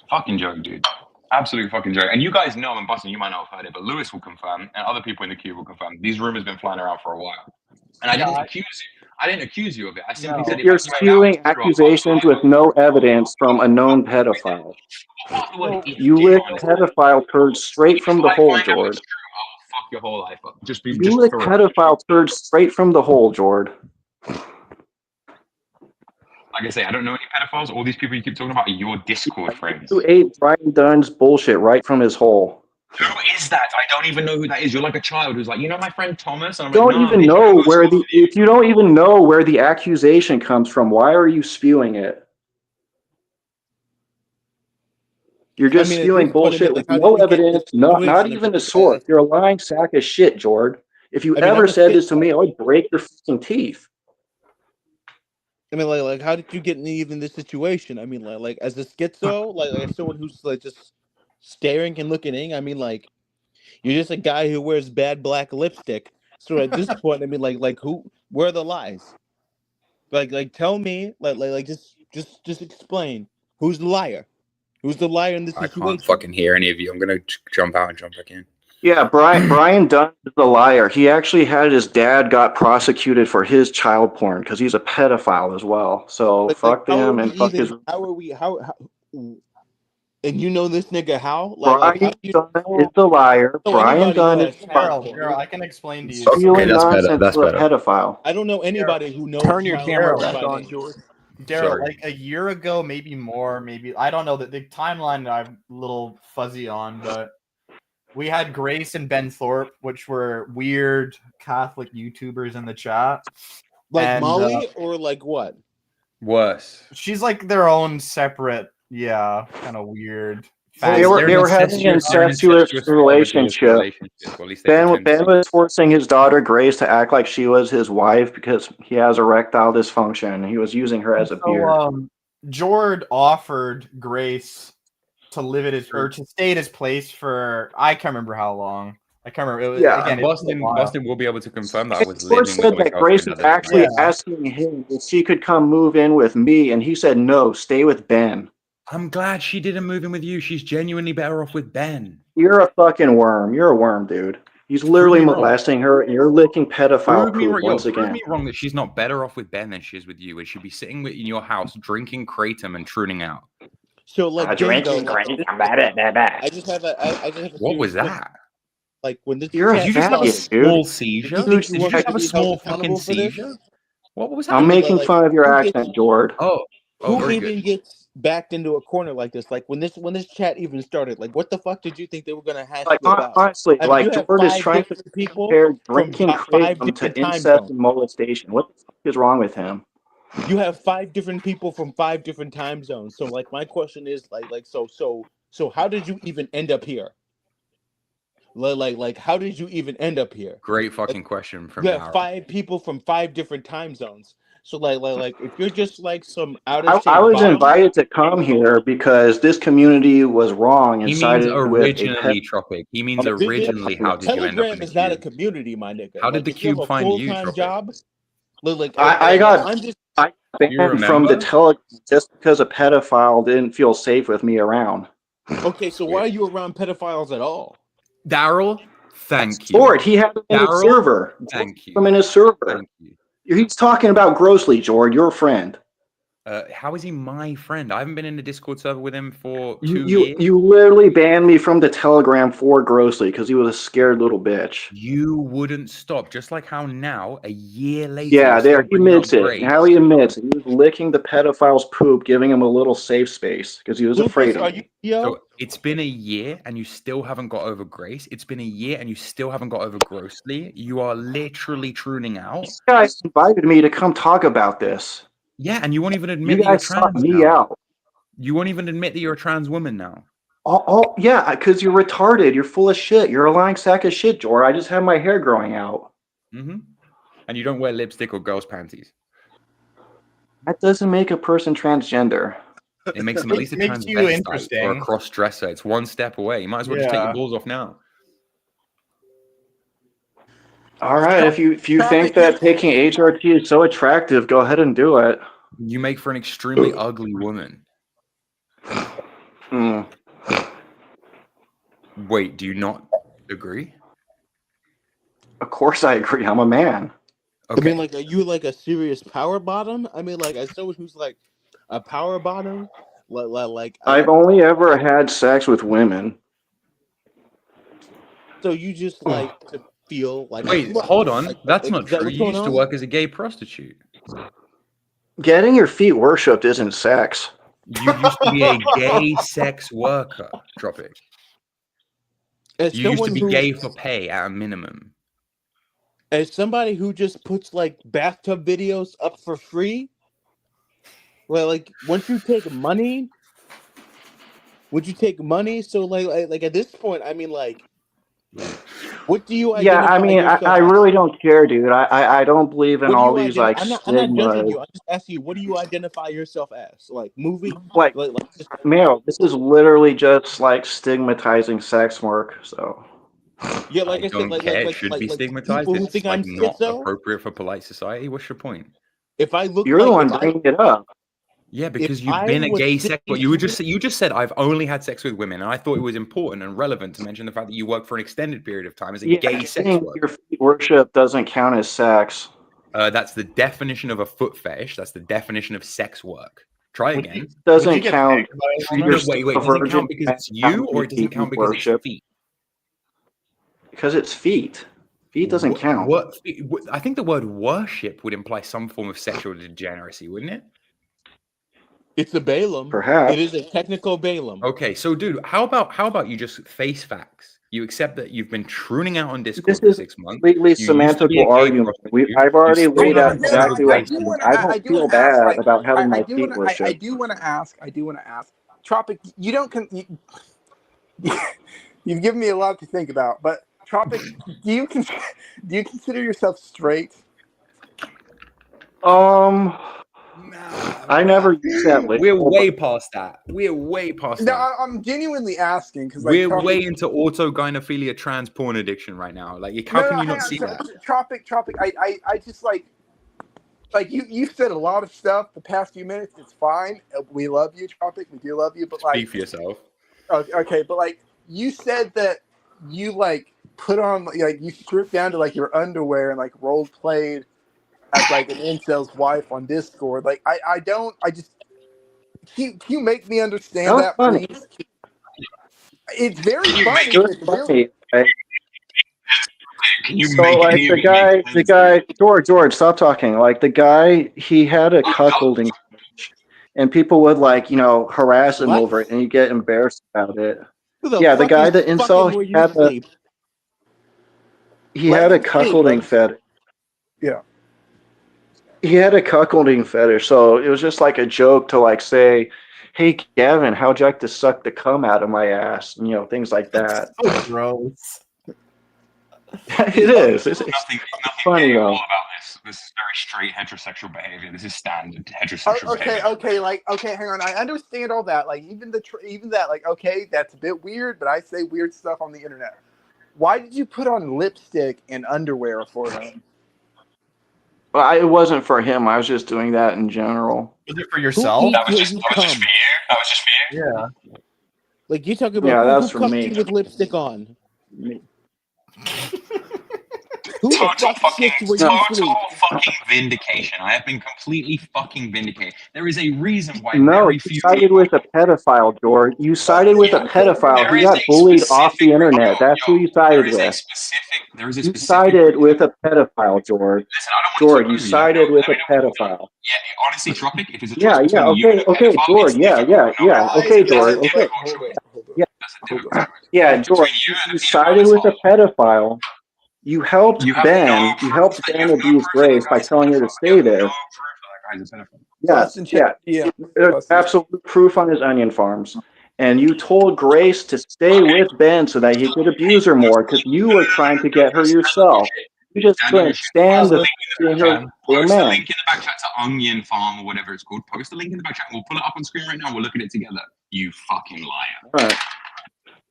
[SPEAKER 7] Fucking joke, dude. Absolute fucking joke. And you guys know, and Boston, you might not have heard it, but Lewis will confirm, and other people in the queue will confirm. These rumors have been flying around for a while. And I didn't accuse you. I didn't accuse you of it. I simply said
[SPEAKER 4] You're spewing accusations with no evidence from a known pedophile. You lick pedophile turds straight from the hole, Jord.
[SPEAKER 7] Fuck your whole life up.
[SPEAKER 4] You lick pedophile turds straight from the hole, Jord.
[SPEAKER 7] Like I say, I don't know any pedophiles. All these people you keep talking about are your Discord friends.
[SPEAKER 4] You ate Brian Dunn's bullshit right from his hole.
[SPEAKER 7] Who is that? I don't even know who that is. You're like a child who's like, you know my friend Thomas? And I'm
[SPEAKER 4] Don't even know where if you don't even know where the accusation comes from, why are you spewing it? You're just spewing bullshit with no evidence, not even a source. You're a lying sack of shit, Jord. If you ever said this to me, I would break your fucking teeth.
[SPEAKER 8] I mean, like, how did you get in even this situation? I mean, like as a schizo, like as someone who's like just staring and looking in. I mean, like, you're just a guy who wears bad black lipstick. So at this point, I mean, like, who? Where are the lies? Like, tell me, just explain who's the liar. Who's the liar in this situation?
[SPEAKER 5] I can't fucking hear any of you. I'm gonna jump out and jump back in.
[SPEAKER 4] Yeah, Brian Dunn is the liar. He actually had his dad got prosecuted for his child porn because he's a pedophile as well. So fuck them and fuck his.
[SPEAKER 8] How are we? How? And you know this nigga how?
[SPEAKER 4] Brian Dunn is the liar. Brian Dunn is
[SPEAKER 1] Daryl, I can explain to you.
[SPEAKER 4] Okay, that's better. That's better. A pedophile.
[SPEAKER 8] I don't know anybody who knows.
[SPEAKER 3] Turn your camera back on, George.
[SPEAKER 1] Daryl, like a year ago, maybe more, maybe I don't know the timeline. I'm a little fuzzy on, but we had Grace and Ben Thorpe, which were weird Catholic YouTubers in the chat.
[SPEAKER 8] Like Molly or like what?
[SPEAKER 5] Worse.
[SPEAKER 1] She's like their own separate, kind of weird.
[SPEAKER 4] They were having an incestuous relationship. Ben was forcing his daughter Grace to act like she was his wife because he has erectile dysfunction. He was using her as a beard.
[SPEAKER 1] Jord offered Grace to live at his or to stay at his place for I can't remember how long. I can't remember. It was, again,
[SPEAKER 5] Boston will be able to confirm that.
[SPEAKER 4] Jord said that Grace was actually asking him if she could come move in with me, and he said no, stay with Ben.
[SPEAKER 5] I'm glad she didn't move in with you. She's genuinely better off with Ben.
[SPEAKER 4] You're a fucking worm. You're a worm, dude. He's literally molesting her, and you're licking pedophile poop once again.
[SPEAKER 5] Prove me wrong that she's not better off with Ben than she is with you, and she'd be sitting in your house drinking kratom and tuning out.
[SPEAKER 8] So like
[SPEAKER 4] drinking kratom. I
[SPEAKER 8] just have a
[SPEAKER 5] what was that?
[SPEAKER 8] Like when this
[SPEAKER 4] you're
[SPEAKER 5] did you just have a small seizure? Did you have a small fucking seizure? What was that?
[SPEAKER 4] I'm making fun of your accent, Jord.
[SPEAKER 8] Who even gets backed into a corner like this? Like when this chat even started, like what the fuck did you think they were gonna hash about?
[SPEAKER 4] Honestly, like Jord is trying to compare drinking kratom to incest and molestation. What the fuck is wrong with him?
[SPEAKER 8] You have 5 different people from 5 different time zones. So like my question is so how did you even end up here? Like how did you even end up here?
[SPEAKER 5] Great fucking question from
[SPEAKER 8] you have 5 people from 5 different time zones. So like if you're just like some out of
[SPEAKER 4] I was invited to come here because this community was wrong and sided
[SPEAKER 5] originally Tropic. He means originally. How did you end up in the
[SPEAKER 8] Telegram is not a community, my nigga.
[SPEAKER 5] How did the cube find you?
[SPEAKER 8] Job?
[SPEAKER 4] I got banned from the Telegram just because a pedophile didn't feel safe with me around.
[SPEAKER 8] Okay, so why are you around pedophiles at all?
[SPEAKER 5] Daryl, thank you.
[SPEAKER 4] Jord, he had him in his server.
[SPEAKER 5] Thank you.
[SPEAKER 4] I'm in his server.
[SPEAKER 5] Thank you.
[SPEAKER 4] He's talking about grossly, Jord, your friend.
[SPEAKER 5] How is he my friend? I haven't been in the Discord server with him for 2 years.
[SPEAKER 4] You literally banned me from the Telegram for grossly because he was a scared little bitch.
[SPEAKER 5] You wouldn't stop, just like how now, a year later.
[SPEAKER 4] Yeah, there he admits it. How he admits it. He was licking the pedophile's poop, giving him a little safe space because he was afraid of him.
[SPEAKER 5] So it's been a year and you still haven't got over Grace. It's been a year and you still haven't got over grossly. You are literally tuning out.
[SPEAKER 4] These guys invited me to come talk about this.
[SPEAKER 5] Yeah, and you won't even admit
[SPEAKER 4] you
[SPEAKER 5] that you're
[SPEAKER 4] guys
[SPEAKER 5] trans
[SPEAKER 4] me
[SPEAKER 5] now.
[SPEAKER 4] out.
[SPEAKER 5] You won't even admit that you're a trans woman now.
[SPEAKER 4] Yeah, because you're retarded. You're full of shit. You're a lying sack of shit, Jor. I just have my hair growing out.
[SPEAKER 5] Mm-hmm. And you don't wear lipstick or girls' panties.
[SPEAKER 4] That doesn't make a person transgender.
[SPEAKER 5] It makes them at least a transvestite or a cross-dresser. It's one step away. You might as well just take your balls off now.
[SPEAKER 4] All right, if you think that taking HRT is so attractive, go ahead and do it.
[SPEAKER 5] You make for an extremely ugly woman.
[SPEAKER 4] Hmm.
[SPEAKER 5] Wait, do you not agree?
[SPEAKER 4] Of course I agree. I'm a man.
[SPEAKER 8] Okay. I mean, like, are you like a serious power bottom? I mean, like, as someone who's like a power bottom,
[SPEAKER 4] I've only ever had sex with women.
[SPEAKER 8] So you just like to feel like.
[SPEAKER 5] Wait, hold on. That's not true. You used to work as a gay prostitute.
[SPEAKER 4] Getting your feet worshipped isn't sex.
[SPEAKER 5] You used to be a gay sex worker, Tropic. You used to be gay for pay at a minimum.
[SPEAKER 8] As somebody who just puts like bathtub videos up for free, well, like once you take money, so like at this point, I mean, like, what do you identify?
[SPEAKER 4] Yeah, I mean, I really don't care, dude. I don't believe in all these like stigmas.
[SPEAKER 8] I'm not judging you. I'm just asking you, what do you identify yourself as? Like movie?
[SPEAKER 4] Like Meryl, this is literally just like stigmatizing sex work. So
[SPEAKER 8] yeah, like I said,
[SPEAKER 5] it should be stigmatized. It's like not appropriate for polite society. What's your point?
[SPEAKER 8] If I look,
[SPEAKER 4] you're the one bringing it up.
[SPEAKER 5] Yeah, because you've been a gay sex worker. You just said I've only had sex with women, and I thought it was important and relevant to mention the fact that you work for an extended period of time as a gay sex worker.
[SPEAKER 4] Your feet worship doesn't count as sex.
[SPEAKER 5] That's the definition of a foot fetish. That's the definition of sex work. Try again.
[SPEAKER 4] It doesn't count.
[SPEAKER 5] Wait, does it count because it's you, or it doesn't count because it's feet?
[SPEAKER 4] Because it's feet. Feet doesn't count.
[SPEAKER 5] I think the word worship would imply some form of sexual degeneracy, wouldn't it?
[SPEAKER 8] It's a Balaam.
[SPEAKER 4] Perhaps.
[SPEAKER 8] It is a technical Balaam.
[SPEAKER 5] Okay, so dude, how about you just face facts? You accept that you've been trooning out on Discord
[SPEAKER 4] this
[SPEAKER 5] for 6 months.
[SPEAKER 4] Completely semantical argument. I've already laid out exactly what I don't feel bad about having my feet worshipped.
[SPEAKER 3] I do want to ask. Tropic, you don't. You've given me a lot to think about, but Tropic, do you consider yourself straight?
[SPEAKER 4] I never used that label.
[SPEAKER 5] We're way past that. No,
[SPEAKER 3] I'm genuinely asking because
[SPEAKER 5] we're way into autogynephilia, trans porn addiction right now. Like, how can you not see that?
[SPEAKER 3] Tropic. I just like you said a lot of stuff the past few minutes. It's fine. We love you, Tropic. We do love you, but like,
[SPEAKER 5] speak for yourself.
[SPEAKER 3] Okay, but like you said that you like put on like you stripped down to like your underwear and like role played as like an incel's wife on Discord. Like I just can you make me understand that,
[SPEAKER 4] funny.
[SPEAKER 3] please? It's very funny. It's
[SPEAKER 4] funny. The guy, George, stop talking. Like the guy, he had a cuckolding, and people would like harass him over it, and you get embarrassed about it. Yeah, the guy, the incel, he had a cuckolding fetish.
[SPEAKER 3] Yeah.
[SPEAKER 4] He had a cuckolding fetish, so it was just like a joke to like say, "Hey, Gavin, how'd you like to suck the cum out of my ass?" Things like that.
[SPEAKER 1] So gross.
[SPEAKER 4] It is. It's
[SPEAKER 7] nothing
[SPEAKER 4] funny though.
[SPEAKER 7] About this is very straight heterosexual behavior. This is standard heterosexual behavior.
[SPEAKER 3] Okay, hang on. I understand all that. Like even that. Like okay, that's a bit weird, but I say weird stuff on the internet. Why did you put on lipstick and underwear for him?
[SPEAKER 4] Well, it wasn't for him. I was just doing that in general.
[SPEAKER 1] Was it for yourself?
[SPEAKER 7] That was just for you.
[SPEAKER 1] Yeah.
[SPEAKER 8] Like you talking about
[SPEAKER 4] that's for me
[SPEAKER 8] with lipstick on.
[SPEAKER 7] Total fucking vindication. I have been completely fucking vindicated. There is a reason why
[SPEAKER 4] you sided with a pedophile, George. You sided with a pedophile who got bullied off the internet. That's who you sided with. You sided with a pedophile, George. George, you sided with a pedophile.
[SPEAKER 7] Yeah, honestly, Tropic, if it's a
[SPEAKER 4] okay, George, okay, George, okay. Yeah, George, you sided with a pedophile. You helped Ben. You helped Ben abuse Grace by telling her to stay there. Yeah. There's absolute proof on his onion farms. And you told Grace to stay with Ben so that he could abuse her more because you were trying to get her yourself. You just couldn't stand the her
[SPEAKER 7] post a link in the back chat to Onion Farm or whatever it's called. Post a link in the back chat. We'll pull it up on screen right now. We'll look at it together. You fucking liar.
[SPEAKER 4] All right.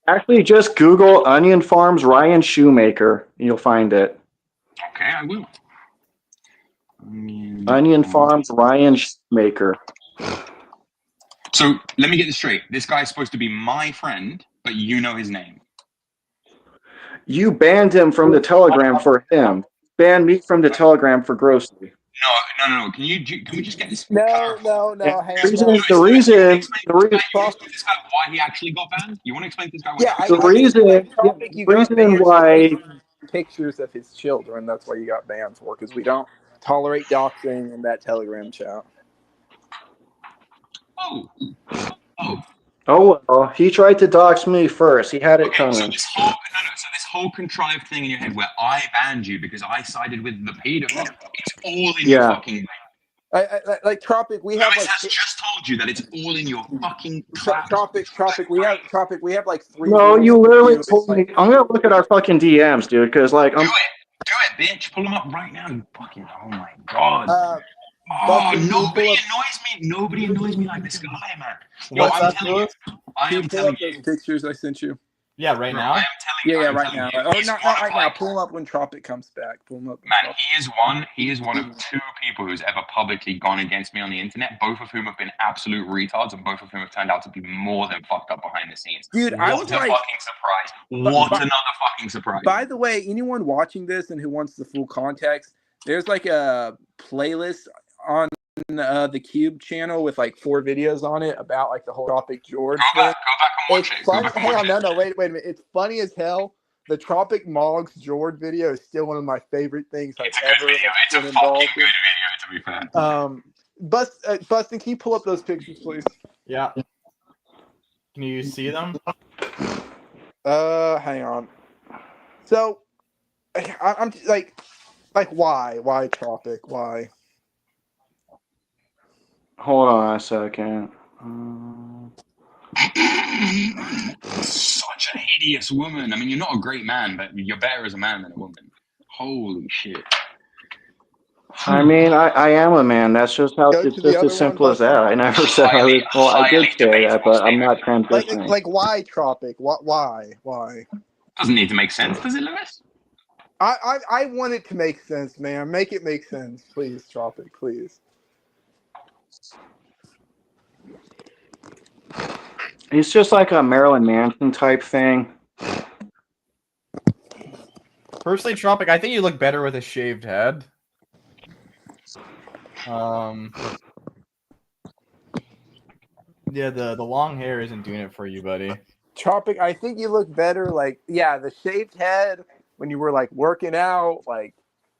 [SPEAKER 4] Actually, just Google Onion Farms Ryan Shoemaker. You'll find it.
[SPEAKER 7] Okay, I will.
[SPEAKER 4] Onion Farms, Ryan Maker.
[SPEAKER 7] So let me get this straight. This guy's supposed to be my friend, but you know his name.
[SPEAKER 4] You banned him from the Telegram for him. Banned me from the Telegram for grocery.
[SPEAKER 7] No. Can we just get this?
[SPEAKER 3] No.
[SPEAKER 4] The
[SPEAKER 7] Explain
[SPEAKER 4] reason
[SPEAKER 7] this guy why he actually got banned. You want to explain to this guy why?
[SPEAKER 3] Yeah,
[SPEAKER 4] the reason why
[SPEAKER 3] pictures of his children. That's why you got banned for, because we don't tolerate doxing in that Telegram chat.
[SPEAKER 4] Oh well, he tried to dox me first. He had it coming.
[SPEAKER 7] So this whole contrived thing in your head where I banned you because I sided with the pedophile, it's all in your fucking brain.
[SPEAKER 3] Like Tropic, we have
[SPEAKER 7] Lewis has just told you that it's all in your fucking
[SPEAKER 3] Tropic. We have like 3.
[SPEAKER 4] No, you literally told me. I'm gonna look at our fucking DMs, dude, because like
[SPEAKER 7] Do it, bitch. Pull them up right now. You fucking. Oh my god. Nobody annoys me like this guy, man. Yo, I'm telling you. I am telling you.
[SPEAKER 3] Those pictures I sent you.
[SPEAKER 1] Yeah, right now.
[SPEAKER 7] I am telling you.
[SPEAKER 3] Right now. Oh, not right now. Pull him up when Tropic comes back. Pull him up.
[SPEAKER 7] Man, he is one of 2 people who's ever publicly gone against me on the internet, both of whom have been absolute retards, and both of whom have turned out to be more than fucked up behind the scenes.
[SPEAKER 3] Dude, I was like,
[SPEAKER 7] fucking surprise. What another fucking surprise.
[SPEAKER 3] By the way, anyone watching this and who wants the full context, there's like a playlist on the Cube channel with like 4 videos on it about like the whole Tropic George thing.
[SPEAKER 7] Go back and watch it.
[SPEAKER 3] Funny. Hang on, no, wait a minute. It's funny as hell. The Tropic Moggs George video is still one of my favorite things I've ever been involved in.
[SPEAKER 7] Good video, to be fair.
[SPEAKER 3] Bustin, can you pull up those pictures, please?
[SPEAKER 1] Yeah. Can you see them?
[SPEAKER 3] Hang on. So, I'm like, why? Why Tropic? Why?
[SPEAKER 4] Hold on a second.
[SPEAKER 7] Such a hideous woman. I mean, you're not a great man, but you're better as a man than a woman. Holy shit.
[SPEAKER 4] I mean, I am a man. That's just how it's just as simple as that. I never said I was. Well, I did say that, but I'm not transitioning.
[SPEAKER 3] Like why Tropic? Why?
[SPEAKER 7] Doesn't need to make sense, does it, Lewis?
[SPEAKER 3] I want it to make sense, man. Make it make sense, please, Tropic, please.
[SPEAKER 4] It's just like a Marilyn Manson type thing.
[SPEAKER 1] Personally, Tropic, I think you look better with a shaved head. Yeah, the long hair isn't doing it for you, buddy.
[SPEAKER 3] Tropic, I think you look better. Like, yeah, the shaved head when you were like working out, like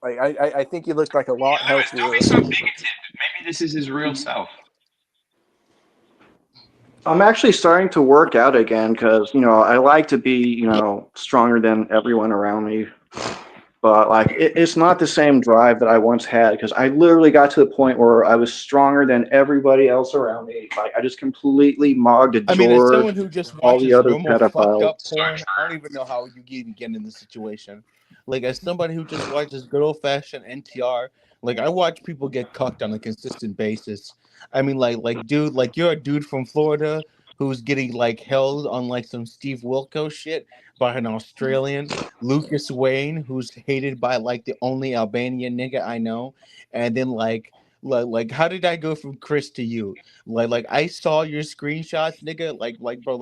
[SPEAKER 3] I think you look like a lot healthier.
[SPEAKER 7] Don't be so bigoted. Maybe this is his real self.
[SPEAKER 4] I'm actually starting to work out again because, I like to be, stronger than everyone around me. But, like, it's not the same drive that I once had because I literally got to the point where I was stronger than everybody else around me. Like, I just completely mogged a
[SPEAKER 8] George. I mean, as someone who just
[SPEAKER 4] all the other
[SPEAKER 8] normal fucked up
[SPEAKER 4] pedophiles.
[SPEAKER 8] porn, I don't even know how you even get in this situation. Like, as somebody who just watches good old-fashioned NTR, like, I watch people get cucked on a consistent basis. I mean, like, dude, like, you're a dude from Florida who's getting, like, held on, like, some Steve Wilkos shit by an Australian, Lucas Wayne, who's hated by, like, the only Albanian nigga I know. And then, like, how did I go from Chris to you? Like, I saw your screenshots, nigga. Like, bro,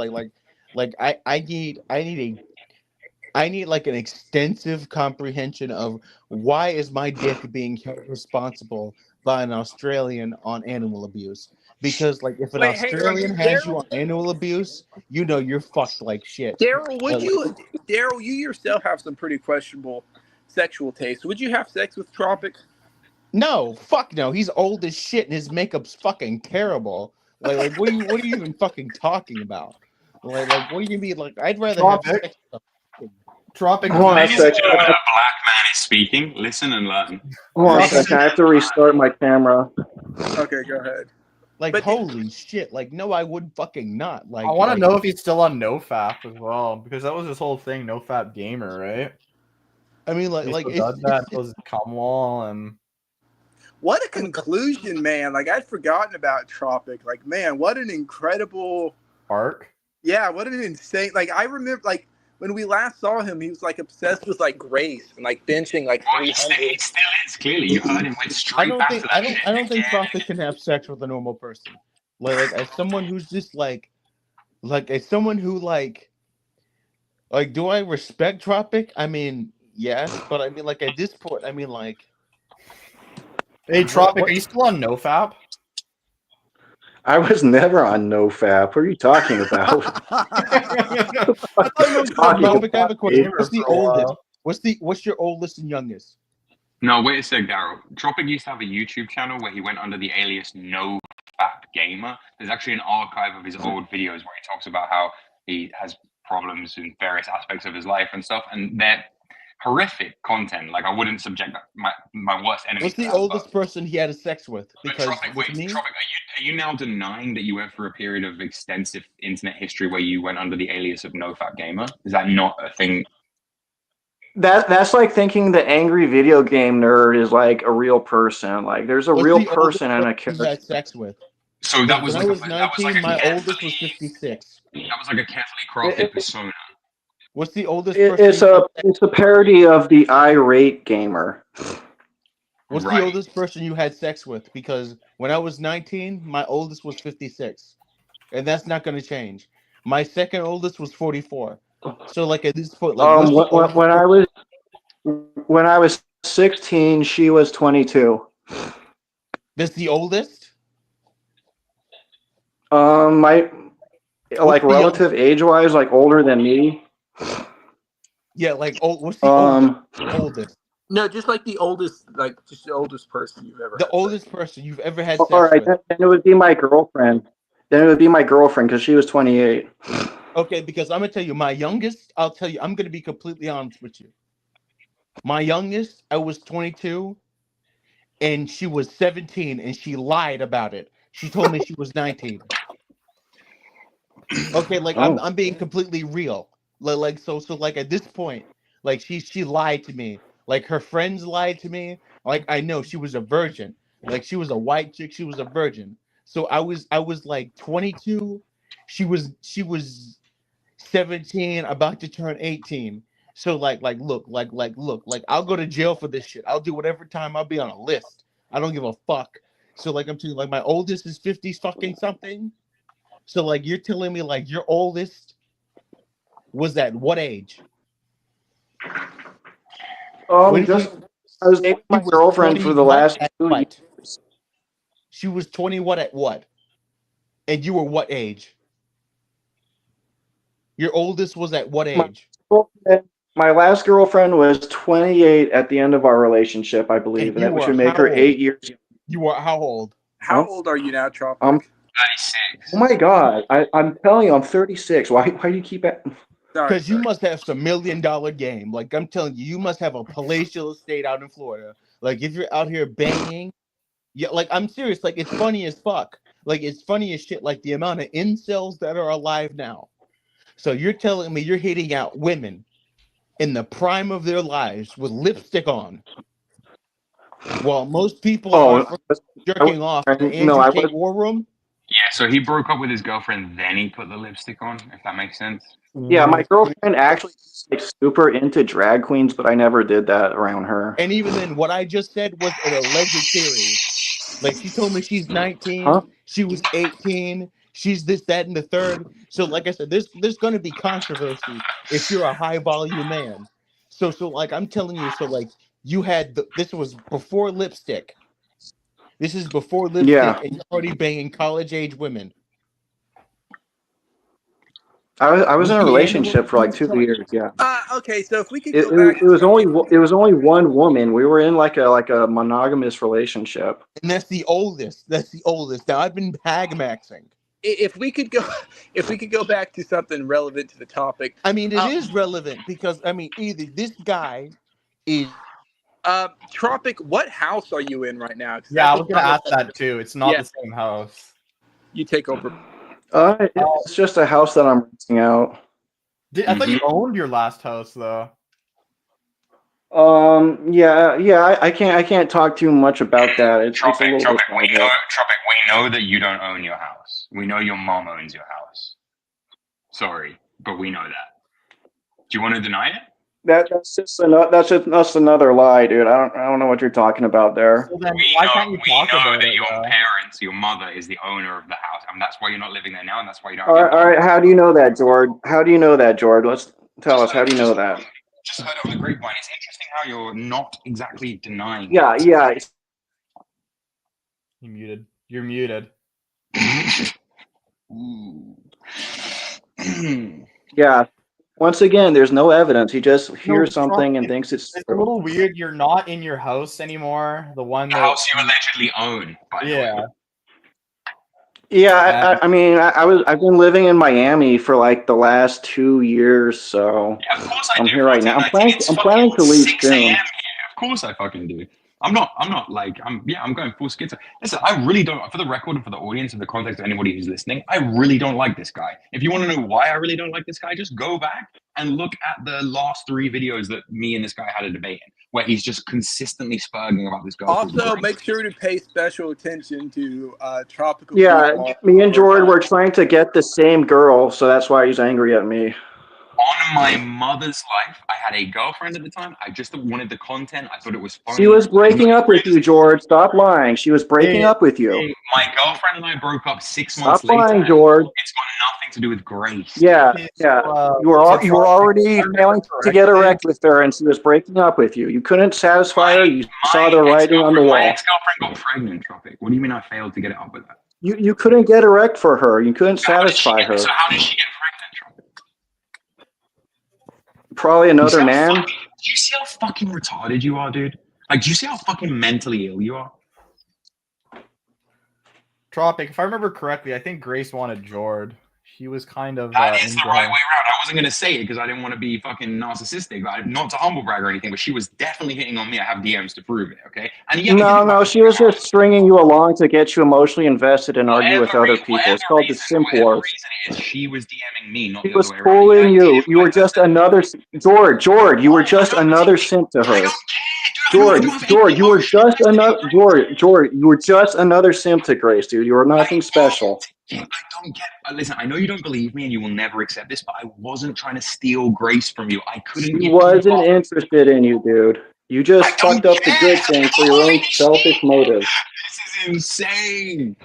[SPEAKER 8] I need like an extensive comprehension of why is my dick being held responsible by an Australian on animal abuse? Because like if an Australian has you on animal abuse, you're fucked like shit.
[SPEAKER 3] Daryl, you yourself have some pretty questionable sexual taste. Would you have sex with Tropic?
[SPEAKER 8] No, fuck no. He's old as shit and his makeup's fucking terrible. Like what are you even fucking talking about? Like what do you mean? Like I'd rather have sex with
[SPEAKER 1] Tropic.
[SPEAKER 4] Hold on a second.
[SPEAKER 7] A black man is speaking. Listen and learn.
[SPEAKER 4] Hold on a second. I have to restart my camera.
[SPEAKER 3] Okay, go ahead.
[SPEAKER 8] Like, but holy shit. Like, no, I would fucking not. Like,
[SPEAKER 1] I want to know if he's still on NoFap as well, because that was his whole thing, NoFap Gamer, right?
[SPEAKER 8] I mean,
[SPEAKER 1] that was Cumwall and...
[SPEAKER 3] What a conclusion, man. Like, I'd forgotten about Tropic. Like, man, what an incredible...
[SPEAKER 1] arc?
[SPEAKER 3] Yeah, what an insane... Like, I remember, like, when we last saw him, he was like obsessed with like Grace and like benching like 300.
[SPEAKER 7] He still is. Clearly, you heard him went straight back to that
[SPEAKER 8] I don't think Tropic can have sex with a normal person. Like as someone who's just like as someone who like do I respect Tropic? I mean, yes, but I mean like at this point, I mean like.
[SPEAKER 1] Hey, Tropic, are you still on NoFap?
[SPEAKER 4] I was never on NoFap. What are you talking about?
[SPEAKER 8] Tropic, I have a question. What's the oldest? What's your oldest and youngest?
[SPEAKER 7] No, wait a sec, Daryl. Tropic used to have a YouTube channel where he went under the alias NoFap Gamer. There's actually an archive of his old videos where he talks about how he has problems in various aspects of his life and stuff, and they're horrific content. Like I wouldn't subject my worst enemy.
[SPEAKER 8] What's the oldest person he had sex with? Because
[SPEAKER 7] Tropic, are you now denying that you went through a period of extensive internet history where you went under the alias of NoFap Gamer? Is that not a thing?
[SPEAKER 4] That's like thinking the angry video game nerd is like a real person. Like there's a real person and a character.
[SPEAKER 8] Had sex with.
[SPEAKER 7] So that was
[SPEAKER 8] when
[SPEAKER 7] like
[SPEAKER 8] I was 19. My oldest was 56.
[SPEAKER 7] That was like a carefully crafted persona.
[SPEAKER 8] What's the oldest person?
[SPEAKER 4] It's a parody of the irate gamer.
[SPEAKER 8] What's the oldest person you had sex with? Because when I was 19, my oldest was 56. And that's not going to change. My second oldest was 44. So like at this point, like
[SPEAKER 4] when I was 16, she was 22.
[SPEAKER 8] That's the oldest?
[SPEAKER 4] My relative age-wise, like older than me.
[SPEAKER 8] Yeah, like what's the oldest?
[SPEAKER 3] No, just like the oldest, like just the oldest person you've ever.
[SPEAKER 8] The oldest person you've ever had sex
[SPEAKER 4] all right,
[SPEAKER 8] with.
[SPEAKER 4] Then it would be my girlfriend. Then it would be my girlfriend because she was 28.
[SPEAKER 8] Okay, because I'm gonna tell you, my youngest. I'll tell you, I'm gonna be completely honest with you. My youngest, I was 22, and she was 17, and she lied about it. She told me she was 19. Okay, like I'm being completely real. Like so like at this point, like she lied to me. Like her friends lied to me. Like I know she was a virgin. Like she was a white chick. She was a virgin. So I was like 22. She was 17, about to turn 18. So look, I'll go to jail for this shit. I'll do whatever time. I'll be on a list. I don't give a fuck. So like I'm telling you, like my oldest is 50 fucking something. So like you're telling me like your oldest was at what age?
[SPEAKER 4] I was dating my girlfriend for the last 2 years.
[SPEAKER 8] She was 20 what at what? And you were what age? Your oldest was at what age?
[SPEAKER 4] My last girlfriend was 28 at the end of our relationship, I believe. And that would make her 8 years.
[SPEAKER 8] You were how old?
[SPEAKER 3] How old are you now, Tropic?
[SPEAKER 7] 36.
[SPEAKER 4] Oh my God. I'm telling you, I'm 36. Why do you keep it?
[SPEAKER 8] Because you must have some $1 million game. Like I'm telling you, you must have a palatial estate out in Florida. Like if you're out here banging, yeah, like I'm serious. Like it's funny as fuck. Like it's funny as shit. Like the amount of incels that are alive now. So you're telling me you're hitting out women in the prime of their lives with lipstick on, while most people are jerking off in the Andrew Tate War Room.
[SPEAKER 7] Yeah, so he broke up with his girlfriend, then he put the lipstick on, if that makes sense.
[SPEAKER 4] Yeah, my girlfriend actually is like super into drag queens, but I never did that around her.
[SPEAKER 8] And even then, what I just said was an alleged theory. Like she told me she's 19, she was 18, she's this, that, and the third. So like I said, there's going to be controversy if you're a high volume man. So like I'm telling you, so like you had this was before lipstick. This is before lipstick, and you're already banging college age women.
[SPEAKER 4] I was in a relationship for like 2 years. Yeah.
[SPEAKER 3] Okay, so if we could
[SPEAKER 4] go back, it was only one woman. We were in like a monogamous relationship.
[SPEAKER 8] And that's the oldest. That's the oldest. Now I've been hag maxing.
[SPEAKER 3] If we could go back to something relevant to the topic.
[SPEAKER 8] I mean, it is relevant because I mean, either this guy is.
[SPEAKER 3] Tropic, what house are you in right now?
[SPEAKER 1] Yeah, I was gonna ask that too. It's not the same house.
[SPEAKER 3] You take over.
[SPEAKER 4] It's just a house that I'm renting out.
[SPEAKER 1] I thought you owned your last house though.
[SPEAKER 4] Yeah. I can't talk too much about that. It's
[SPEAKER 7] Tropic,
[SPEAKER 4] a little
[SPEAKER 7] Tropic, we know that you don't own your house. We know your mom owns your house. Sorry, but we know that. Do you want to deny it?
[SPEAKER 4] That's another lie, dude. I don't know what you're talking about there.
[SPEAKER 1] So then why can't you talk about
[SPEAKER 7] that
[SPEAKER 1] it?
[SPEAKER 7] Your parents, your mother, is the owner of the house, and that's why you're not living there now, and that's why you don't.
[SPEAKER 4] All right. How do you know that, George? How do you know that, George? Let's tell us. How do you know that?
[SPEAKER 7] Just heard it on the grapevine. It's interesting how you're not exactly denying.
[SPEAKER 4] Yeah.
[SPEAKER 1] You're muted. You're muted.
[SPEAKER 4] Yeah. Once again, there's no evidence. He just hears something and thinks it's
[SPEAKER 1] a little weird. You're not in your house anymore. The
[SPEAKER 7] house you allegedly own. By the way.
[SPEAKER 4] Yeah, I mean, I've been living in Miami for like the last 2 years, so
[SPEAKER 7] yeah, of course
[SPEAKER 4] I'm here right now. I'm planning to leave soon.
[SPEAKER 7] Of course I fucking do. I'm going full schizo. Listen, I really don't, for the record and for the audience and the context of anybody who's listening, I really don't like this guy. If you want to know why I really don't like this guy, just go back and look at the last 3 videos that me and this guy had a debate in, where he's just consistently spurging about this girl.
[SPEAKER 3] Also, make sure to pay special attention to Tropical.
[SPEAKER 4] Yeah, me and George were trying to get the same girl, so that's why he's angry at me.
[SPEAKER 7] On my mother's life, I had a girlfriend at the time. I just wanted the content. I thought it was funny.
[SPEAKER 4] She was breaking up with you, George. Stop lying. She was breaking up with you.
[SPEAKER 7] My girlfriend and I broke up 6 months later.
[SPEAKER 4] Stop lying, George.
[SPEAKER 7] It's got nothing to do with Grace.
[SPEAKER 4] Yeah. You were already failing to get erect with her, and she was breaking up with you. You couldn't satisfy her. You saw the writing on the wall.
[SPEAKER 7] My ex-girlfriend got pregnant, Tropic. What do you mean I failed to get it up with her?
[SPEAKER 4] You couldn't get erect for her. You couldn't satisfy her.
[SPEAKER 7] So how did she get pregnant, Tropic?
[SPEAKER 4] Probably another man.
[SPEAKER 7] Do you see how fucking retarded you are, dude? Like, do you see how fucking mentally ill you are?
[SPEAKER 1] Tropic, if I remember correctly, I think Grace wanted Jord. She was kind of.
[SPEAKER 7] That is the right way around. I wasn't going to say it because I didn't want to be fucking narcissistic. Not to humble brag or anything, but she was definitely hitting on me. I have DMs to prove it, okay? And
[SPEAKER 4] no, she was just stringing you along to get you emotionally invested and argue with other people. It's called the simp wars.
[SPEAKER 7] She was DMing me, not
[SPEAKER 4] she was fooling you. You were just another George. You were just another simp to her. George, you were just another George. You were just another simp to Grace, dude. You were nothing special.
[SPEAKER 7] I don't get. Listen, I know you don't believe me, and you will never accept this, but I wasn't trying to steal Grace from you. I couldn't.
[SPEAKER 4] She wasn't interested in you, dude. You just fucked up the good thing for your own selfish motives.
[SPEAKER 7] This is insane.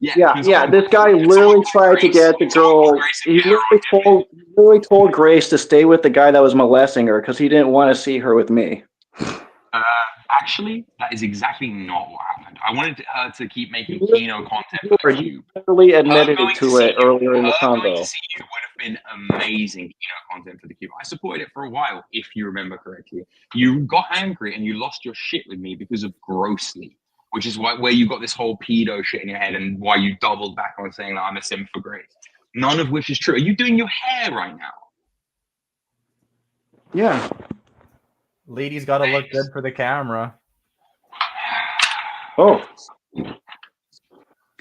[SPEAKER 4] Yeah. This guy literally tried to get the girl. He literally told Grace to stay with the guy that was molesting her because he didn't want to see her with me.
[SPEAKER 7] Actually, that is exactly not what happened. I wanted her to keep making Kino content for the Cube.
[SPEAKER 4] You literally admitted to it earlier in the convo.
[SPEAKER 7] Going to see you would have been amazing Kino content for the Cube. I supported it for a while, if you remember correctly. You got angry and you lost your shit with me because of Grossly, which is where you got this whole pedo shit in your head and why you doubled back on saying that I'm a simp for Grace. None of which is true. Are you doing your hair right now?
[SPEAKER 4] Yeah.
[SPEAKER 1] Ladies gotta look good for the camera.
[SPEAKER 4] Oh,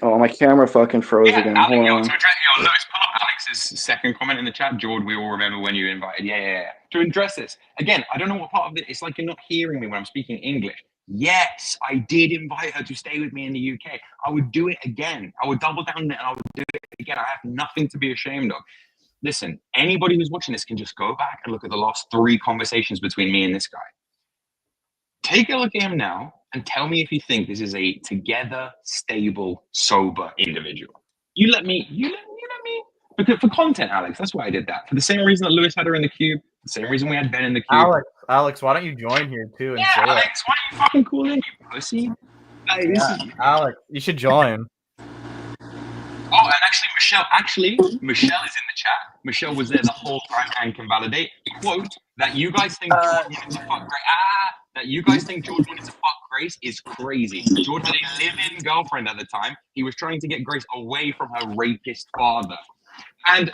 [SPEAKER 4] my camera fucking froze again. Hold on.
[SPEAKER 7] Lewis, pull up Alex's second comment in the chat. George, we all remember when you invited. Yeah. To address this. Again, I don't know what part of it. It's like you're not hearing me when I'm speaking English. Yes, I did invite her to stay with me in the UK. I would do it again. I would double down on it and I would do it again. I have nothing to be ashamed of. Listen, anybody who's watching this can just go back and look at the last 3 conversations between me and this guy. Take a look at him now and tell me if you think this is a together, stable, sober individual. You let me. Because for content, Alex, that's why I did that. For the same reason that Lewis had her in the Cube, the same reason we had Ben in the Cube.
[SPEAKER 1] Alex, why don't you join here too? And
[SPEAKER 7] say Alex, why don't you fucking call in, you pussy?
[SPEAKER 1] Alex, you should join.
[SPEAKER 7] Oh, and actually, Michelle is in the chat. Michelle was there the whole time and can validate. Quote, that you guys think George wanted to fuck Grace. That you guys think George wanted to fuck Grace is crazy. George had a live-in girlfriend at the time. He was trying to get Grace away from her rapist father. And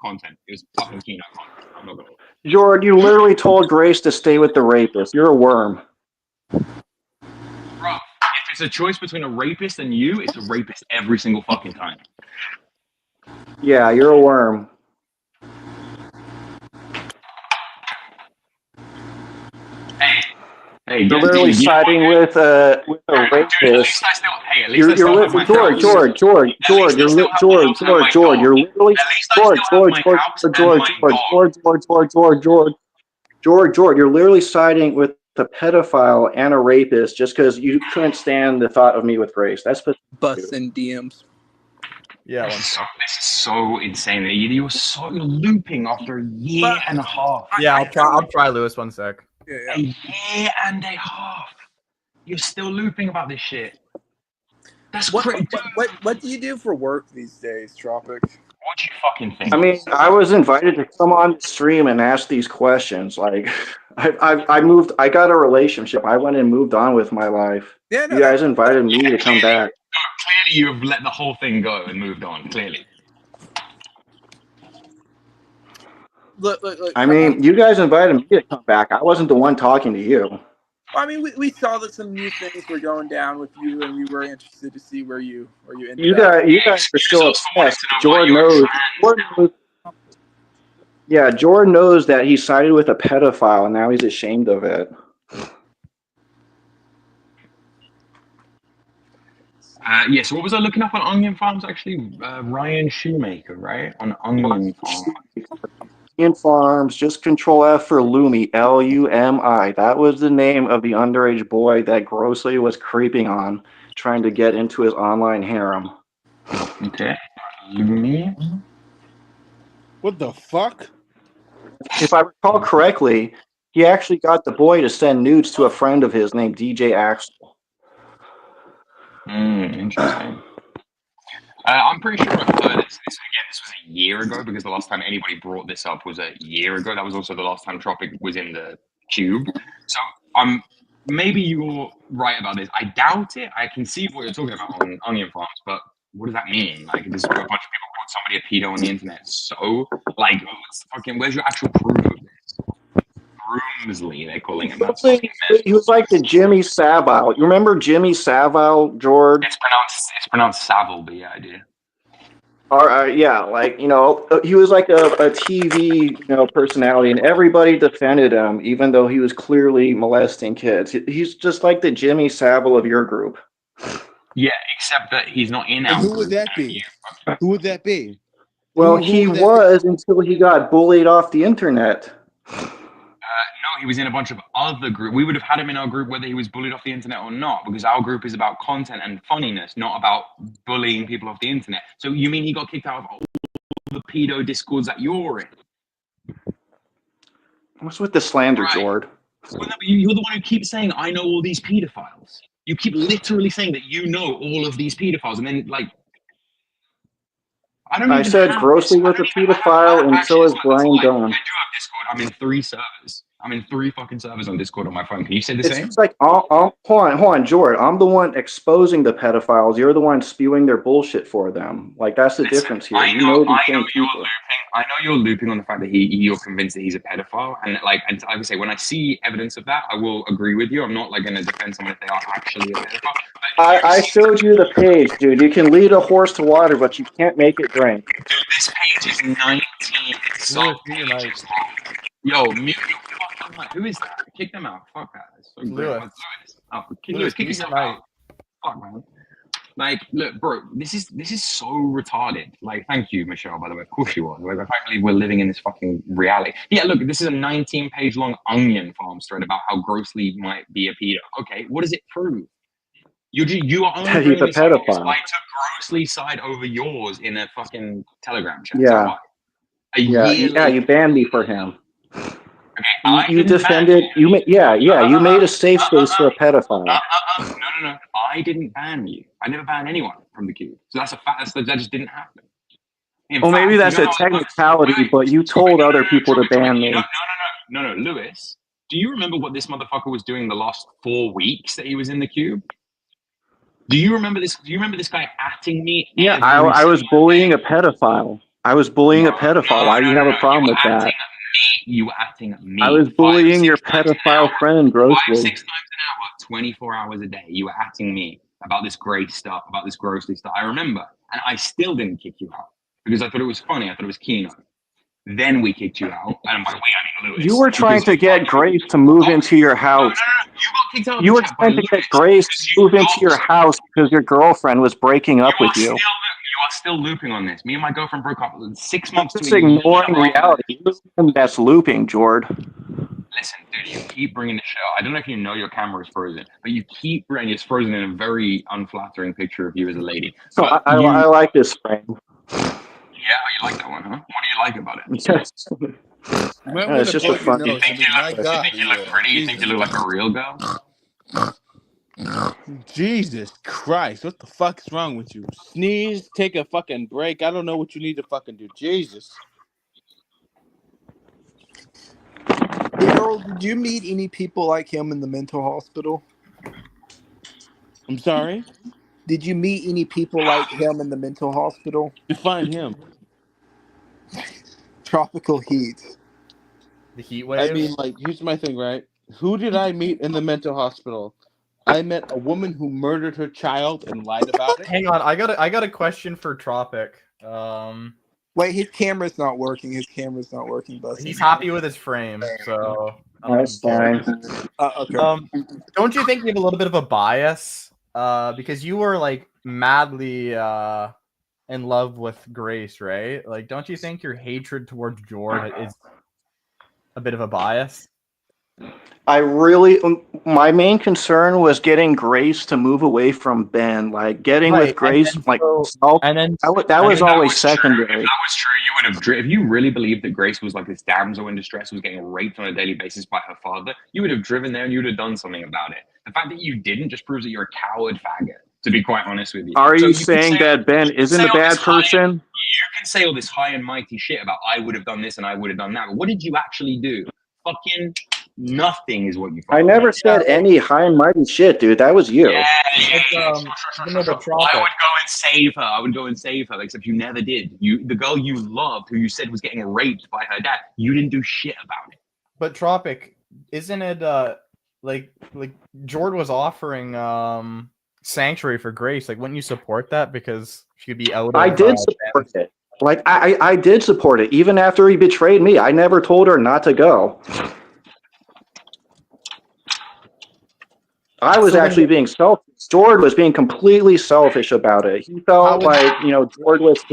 [SPEAKER 7] content. It was fucking Kino content. I'm not gonna lie.
[SPEAKER 4] George, you literally told Grace to stay with the rapist. You're a worm.
[SPEAKER 7] Bro, if it's a choice between a rapist and you, it's a rapist every single fucking time.
[SPEAKER 4] Yeah, you're a worm.
[SPEAKER 7] Hey,
[SPEAKER 4] You're literally siding with a rapist.
[SPEAKER 7] Dude, at least I still, hey, at least I still have my house.
[SPEAKER 4] George, you're literally George, you're literally siding with a pedophile and a rapist just because you couldn't stand the thought of me with Grace. That's
[SPEAKER 3] busting DMs.
[SPEAKER 7] Yeah, this is so insane. You're looping after a year and a half.
[SPEAKER 1] Yeah, I'll try Lewis 1 sec.
[SPEAKER 3] Yeah.
[SPEAKER 7] A year and a half. You're still looping about this shit. That's crazy.
[SPEAKER 3] What do you do for work these days, Tropic?
[SPEAKER 7] What do you fucking think?
[SPEAKER 4] I mean, I was invited to come on the stream and ask these questions. Like, I got a relationship. I went and moved on with my life.
[SPEAKER 3] Yeah,
[SPEAKER 4] you guys invited me to come back.
[SPEAKER 7] Clearly, you've let the whole thing go and moved on. Clearly.
[SPEAKER 3] Look.
[SPEAKER 4] I mean, you guys invited me to come back. I wasn't the one talking to you.
[SPEAKER 3] I mean, we saw that some new things were going down with you, and we were interested to see where you ended up.
[SPEAKER 4] You guys are still obsessed. Jordan knows. Yeah, Jordan knows that he sided with a pedophile, and now he's ashamed of it.
[SPEAKER 7] So what was I looking up on Onion Farms, actually? Ryan Shoemaker, right? On Onion Farms.
[SPEAKER 4] Onion Farms, just Control F for Lumi, Lumi. That was the name of the underage boy that grossly was creeping on, trying to get into his online harem.
[SPEAKER 7] Okay. Lumi?
[SPEAKER 8] What the fuck?
[SPEAKER 4] If I recall correctly, he actually got the boy to send nudes to a friend of his named DJ Axel.
[SPEAKER 7] Interesting. I'm pretty sure I've heard this. This was a year ago, because the last time anybody brought this up was a year ago. That was also the last time Tropic was in the cube. So maybe you're right about this. I doubt it. I can see what you're talking about on Onion Farms, but what does that mean? Like, this is where a bunch of people called somebody a pedo on the internet. So, like, where's your actual proof of this? Groomsley, they're calling him.
[SPEAKER 4] He was like the Jimmy Savile. You remember Jimmy Savile, George?
[SPEAKER 7] It's pronounced Savile, but yeah, I do.
[SPEAKER 4] Yeah, like, he was like a TV, personality, and everybody defended him, even though he was clearly molesting kids. He's just like the Jimmy Savile of your group.
[SPEAKER 7] Yeah, except that he's not in our
[SPEAKER 8] Who
[SPEAKER 7] group.
[SPEAKER 8] would that be? Who would that be?
[SPEAKER 4] Well, he was until he got bullied off the internet.
[SPEAKER 7] No, he was in a bunch of other groups. We would have had him in our group whether he was bullied off the internet or not, because our group is about content and funniness, not about bullying people off the internet. So you mean he got kicked out of all the pedo discords that you're in?
[SPEAKER 4] What's with the slander, right. Jord?
[SPEAKER 7] Well, no, you're the one who keeps saying, I know all these pedophiles. You keep literally saying that you know all of these pedophiles, and then, like,
[SPEAKER 4] I said grossly with a pedophile, and so is Brian Dunn.
[SPEAKER 7] I do have Discord. I'm in 3 servers. I'm in 3 fucking servers on Discord on my phone. Can you say the same?
[SPEAKER 4] It's like, hold on, Jord. I'm the one exposing the pedophiles. You're the one spewing their bullshit for them. Like, that's the difference here.
[SPEAKER 7] I know you're looping on the fact that you're convinced that he's a pedophile, and like I say, when I see evidence of that, I will agree with you. I'm not like going to defend someone if they are actually a pedophile.
[SPEAKER 4] I showed you the page, dude. You can lead a horse to water, but you can't make it drink.
[SPEAKER 7] Dude, this page is 19 pages long. Yo, mute your fucking mic. Who is that? Kick them out. Fuck that. So Lewis. Lewis, kick yourself out. Fuck, man. Like, look, bro, this is so retarded. Like, thank you, Michelle, by the way. Of course you was. Like, I can't believe we're living in this fucking reality. Yeah, look, this is a 19-page long Onion Farms thread about how grossly might be a pedo. Okay, what does it prove? You are only
[SPEAKER 4] he's a pedophile.
[SPEAKER 7] I took grossly side over yours in a fucking Telegram chat.
[SPEAKER 4] Yeah. You banned me for him.
[SPEAKER 7] Okay,
[SPEAKER 4] you defended. You made a safe space for a pedophile.
[SPEAKER 7] No. I didn't ban you. I never banned anyone from the queue. So that's a fact. That just didn't happen.
[SPEAKER 4] Maybe that's a technicality, but you told other people to ban me.
[SPEAKER 7] No, Lewis. Do you remember what this motherfucker was doing the last 4 weeks that he was in the queue? Do you remember this? Do you remember this guy atting me?
[SPEAKER 4] Yeah, I was bullying a pedophile. Why do you have a problem with that?
[SPEAKER 7] You were acting at me.
[SPEAKER 4] I was bullying your pedophile friend grossly.
[SPEAKER 7] 5-6 times an hour, 24 hours a day. You were acting me about this great stuff, about this grossly stuff. I remember. And I still didn't kick you out because I thought it was funny. I thought it was Keno. Then we kicked you out. And by we, I mean Lewis.
[SPEAKER 4] You were trying to get Grace to move into your house.
[SPEAKER 7] kicked out of
[SPEAKER 4] You
[SPEAKER 7] the
[SPEAKER 4] were
[SPEAKER 7] chat by
[SPEAKER 4] trying to get
[SPEAKER 7] Lewis
[SPEAKER 4] Grace
[SPEAKER 7] because
[SPEAKER 4] to
[SPEAKER 7] you
[SPEAKER 4] move into your
[SPEAKER 7] lost.
[SPEAKER 4] house because your girlfriend was breaking up with you.
[SPEAKER 7] You are still looping on this. Me and my girlfriend broke up 6 months to
[SPEAKER 4] Just
[SPEAKER 7] a year.
[SPEAKER 4] ignoring reality. You're the one that's looping, Jord.
[SPEAKER 7] Listen, dude, you keep bringing the shit up. I don't know if you know your camera is frozen, but you keep bringing it's frozen in a very unflattering picture of you as a lady.
[SPEAKER 4] So
[SPEAKER 7] But
[SPEAKER 4] I like this frame.
[SPEAKER 7] Yeah, you like that one, huh? What do you like about it?
[SPEAKER 8] You might
[SPEAKER 4] No,
[SPEAKER 8] want
[SPEAKER 4] it's
[SPEAKER 8] to
[SPEAKER 4] just a
[SPEAKER 8] plug your
[SPEAKER 4] funky
[SPEAKER 8] nose. I mean, my
[SPEAKER 7] You
[SPEAKER 8] God.
[SPEAKER 7] think you look pretty? You think you look like a real girl?
[SPEAKER 8] Jesus Christ, what the fuck is wrong with you? Sneeze, take a fucking break. I don't know what you need to fucking do. Jesus.
[SPEAKER 3] Daryl, did you meet any people like him in the mental hospital?
[SPEAKER 8] I'm sorry?
[SPEAKER 3] Did you meet any people like him in the mental hospital?
[SPEAKER 8] Define him.
[SPEAKER 3] Tropical heat.
[SPEAKER 1] The heat
[SPEAKER 8] I
[SPEAKER 1] wave.
[SPEAKER 8] mean, like, here's my thing, right? Who did I meet in the mental hospital? I met a woman who murdered her child and lied about it.
[SPEAKER 1] Hang on, I got a question for Tropic.
[SPEAKER 3] Wait, his camera's not working. His camera's not working, Bussy.
[SPEAKER 1] He's happy with his frame, so I don't
[SPEAKER 4] That's
[SPEAKER 1] think he cares.
[SPEAKER 4] fine.
[SPEAKER 3] Okay.
[SPEAKER 1] Don't you think you have a little bit of a bias? Because you were like madly in love with Grace, right? Like, don't you think your hatred towards George is a bit of a bias?
[SPEAKER 4] My main concern was getting Grace to move away from Ben. Like getting with Grace, that was always secondary.
[SPEAKER 7] If that was true, you would have. If you really believed that Grace was like this damsel in distress, was getting raped on a daily basis by her father, you would have driven there and you would have done something about it. The fact that you didn't just proves that you're a coward faggot. To be quite honest with you,
[SPEAKER 4] are you saying that Ben isn't a bad person?
[SPEAKER 7] You can say all this high and mighty shit about I would have done this and I would have done that. But what did you actually do? Fucking nothing is what you.
[SPEAKER 4] I never said any high and mighty shit, dude. That was you.
[SPEAKER 7] Yeah. I would go and save her. I would go and save her, except you never did. The girl you loved, who you said was getting raped by her dad, you didn't do shit about it.
[SPEAKER 1] But Tropic, isn't it like Jord was offering sanctuary for Grace? Like, wouldn't you support that because she could be out?
[SPEAKER 4] I did support it. Like I did support it even after he betrayed me. I never told her not to go. I was actually being selfish. Jord was being completely selfish about it. He felt like, Jord was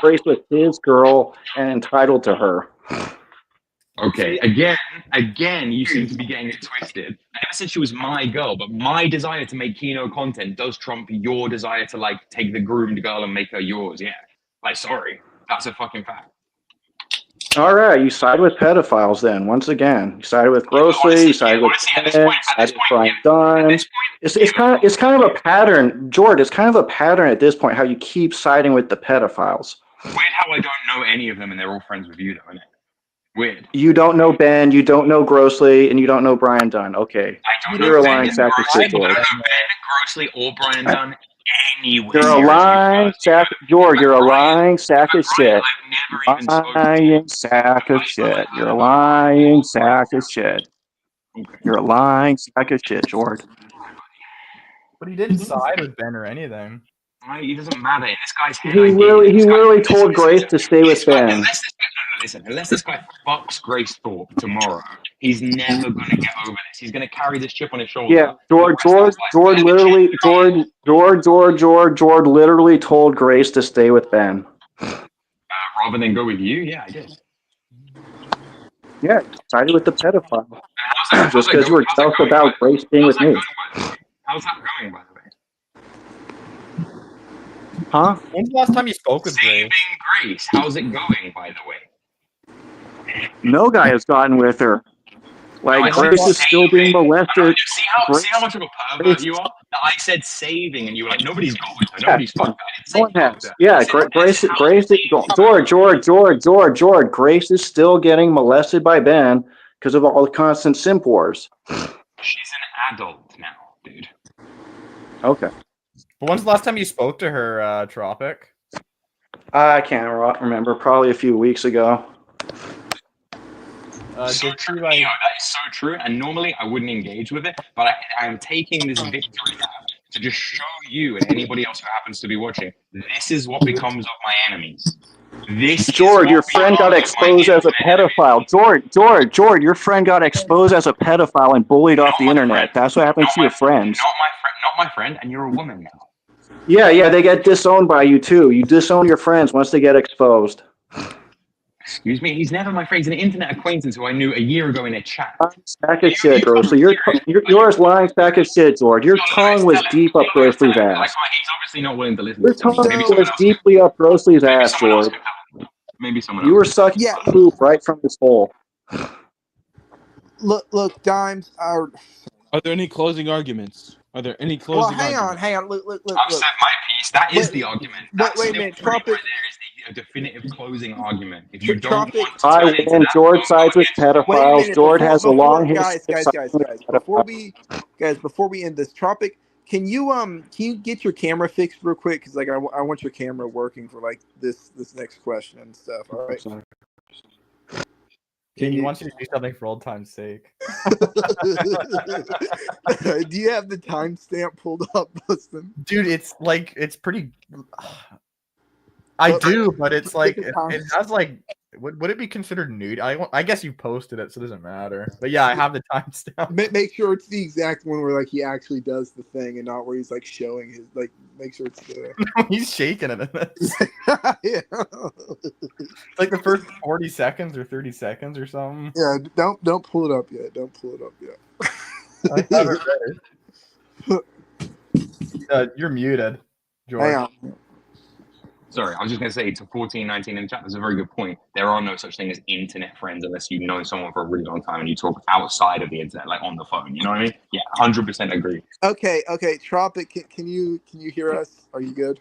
[SPEAKER 4] Grace was his girl and entitled to her.
[SPEAKER 7] Okay, again, you seem to be getting it twisted. Ever since she was my girl, but my desire to make Kino content does trump your desire to like take the groomed girl and make her yours. Yeah, like sorry, that's a fucking fact.
[SPEAKER 4] All right, you side with pedophiles then. Once again, you sided with Grossly, you sided with Brian Dunn. It's kind of a pattern, Jord. It's kind of a pattern at this point how you keep siding with the pedophiles.
[SPEAKER 7] Weird how I don't know any of them and they're all friends with you, though, isn't it? Weird.
[SPEAKER 4] You don't know Ben, you don't know Grossly, and you don't know Brian Dunn. Okay, you're a lying sack of shit, Jord.
[SPEAKER 7] I don't know Ben, Grossly, or Brian Dunn anywhere.
[SPEAKER 4] You're a lying sack, Jord. You're a lying sack of shit. Lying sack of shit. You're a lying sack of shit. You're a lying sack of shit, Jord.
[SPEAKER 1] But he didn't side with Ben or anything.
[SPEAKER 7] It doesn't matter. In this guy's head,
[SPEAKER 4] He literally told Grace to stay with Ben.
[SPEAKER 7] Unless this guy fucks Grace Thorpe tomorrow, he's never going to get over this. He's going to carry this chip on his shoulder.
[SPEAKER 4] Yeah, Jord literally told Grace to stay with Ben.
[SPEAKER 7] Rather than go with you? Yeah, I did.
[SPEAKER 4] Yeah, sided with the pedophile. Just because you were jealous about Grace being with me.
[SPEAKER 7] How's that going, by the way?
[SPEAKER 4] Huh?
[SPEAKER 1] When's the last time you spoke with
[SPEAKER 7] Saving Grace? How's it going, by the way?
[SPEAKER 4] No guy has gotten with her. Like, Grace is still being molested.
[SPEAKER 7] See how much of a pervert you are? I said saving, and you were like, nobody's got with her. Nobody's fucked her.
[SPEAKER 4] No one has. Yeah, Grace, George, Grace is still getting molested by Ben because of all the constant simp wars.
[SPEAKER 7] She's an adult now, dude.
[SPEAKER 4] Okay.
[SPEAKER 1] But when's the last time you spoke to her, Tropic?
[SPEAKER 4] I can't remember. Probably a few weeks ago.
[SPEAKER 7] So true, that is so true. And normally I wouldn't engage with it, but I am taking this victory now to just show you and anybody else who happens to be watching. This is what becomes of my enemies.
[SPEAKER 4] George, your friend got exposed as a pedophile. George, your friend got exposed as a pedophile and bullied off the internet. That's what happens to your friends.
[SPEAKER 7] Not my friend, and you're a woman now.
[SPEAKER 4] Yeah, they get disowned by you too. You disown your friends once they get exposed.
[SPEAKER 7] Excuse me, he's never my friend. He's an internet acquaintance who I knew a year ago in a chat.
[SPEAKER 4] Sack of shit, bro. So you're as lying sack of shit, George. Your tongue was deep up Grosley's ass.
[SPEAKER 7] He's obviously not willing to listen
[SPEAKER 4] Your
[SPEAKER 7] to me.
[SPEAKER 4] tongue was deeply up Grosley's ass, George.
[SPEAKER 7] Maybe someone else.
[SPEAKER 4] You were sucking poop right from this hole.
[SPEAKER 3] Look, Dimes.
[SPEAKER 8] Are there any closing arguments? Are there any closing arguments?
[SPEAKER 3] Hang on. Look.
[SPEAKER 7] I've said my piece. That is the argument.
[SPEAKER 3] Wait a minute.
[SPEAKER 7] Tropic. Right there is the definitive closing argument. If you don't want to
[SPEAKER 4] I win. George sides with pedophiles. George has a long history.
[SPEAKER 3] Guys, before we end this, Tropic, can you get your camera fixed real quick? Because like I want your camera working for like this next question and stuff. All right.
[SPEAKER 1] He wants you to do something for old time's sake.
[SPEAKER 3] Do you have the timestamp pulled up, Dustin?
[SPEAKER 1] Dude, it's pretty. I do, but it's like it has like. Would it be considered nude? I guess you posted it, so it doesn't matter. But yeah, I have the timestamp.
[SPEAKER 3] Make sure it's the exact one where like he actually does the thing and not where he's like showing his like. Make sure it's the.
[SPEAKER 1] He's shaking it in this.
[SPEAKER 3] Yeah.
[SPEAKER 1] It's like the first 40 seconds or 30 seconds or something.
[SPEAKER 3] Yeah, don't pull it up yet. Don't pull it up yet.
[SPEAKER 1] I haven't read it. You're muted, George.
[SPEAKER 3] Hang on.
[SPEAKER 7] Sorry, I was just going to say to 1419 in the chat, that's a very good point. There are no such thing as internet friends unless you've known someone for a really long time and you talk outside of the internet, like on the phone. You know what I mean? Yeah, 100% agree.
[SPEAKER 3] Okay. Tropic, can you hear us? Are you good?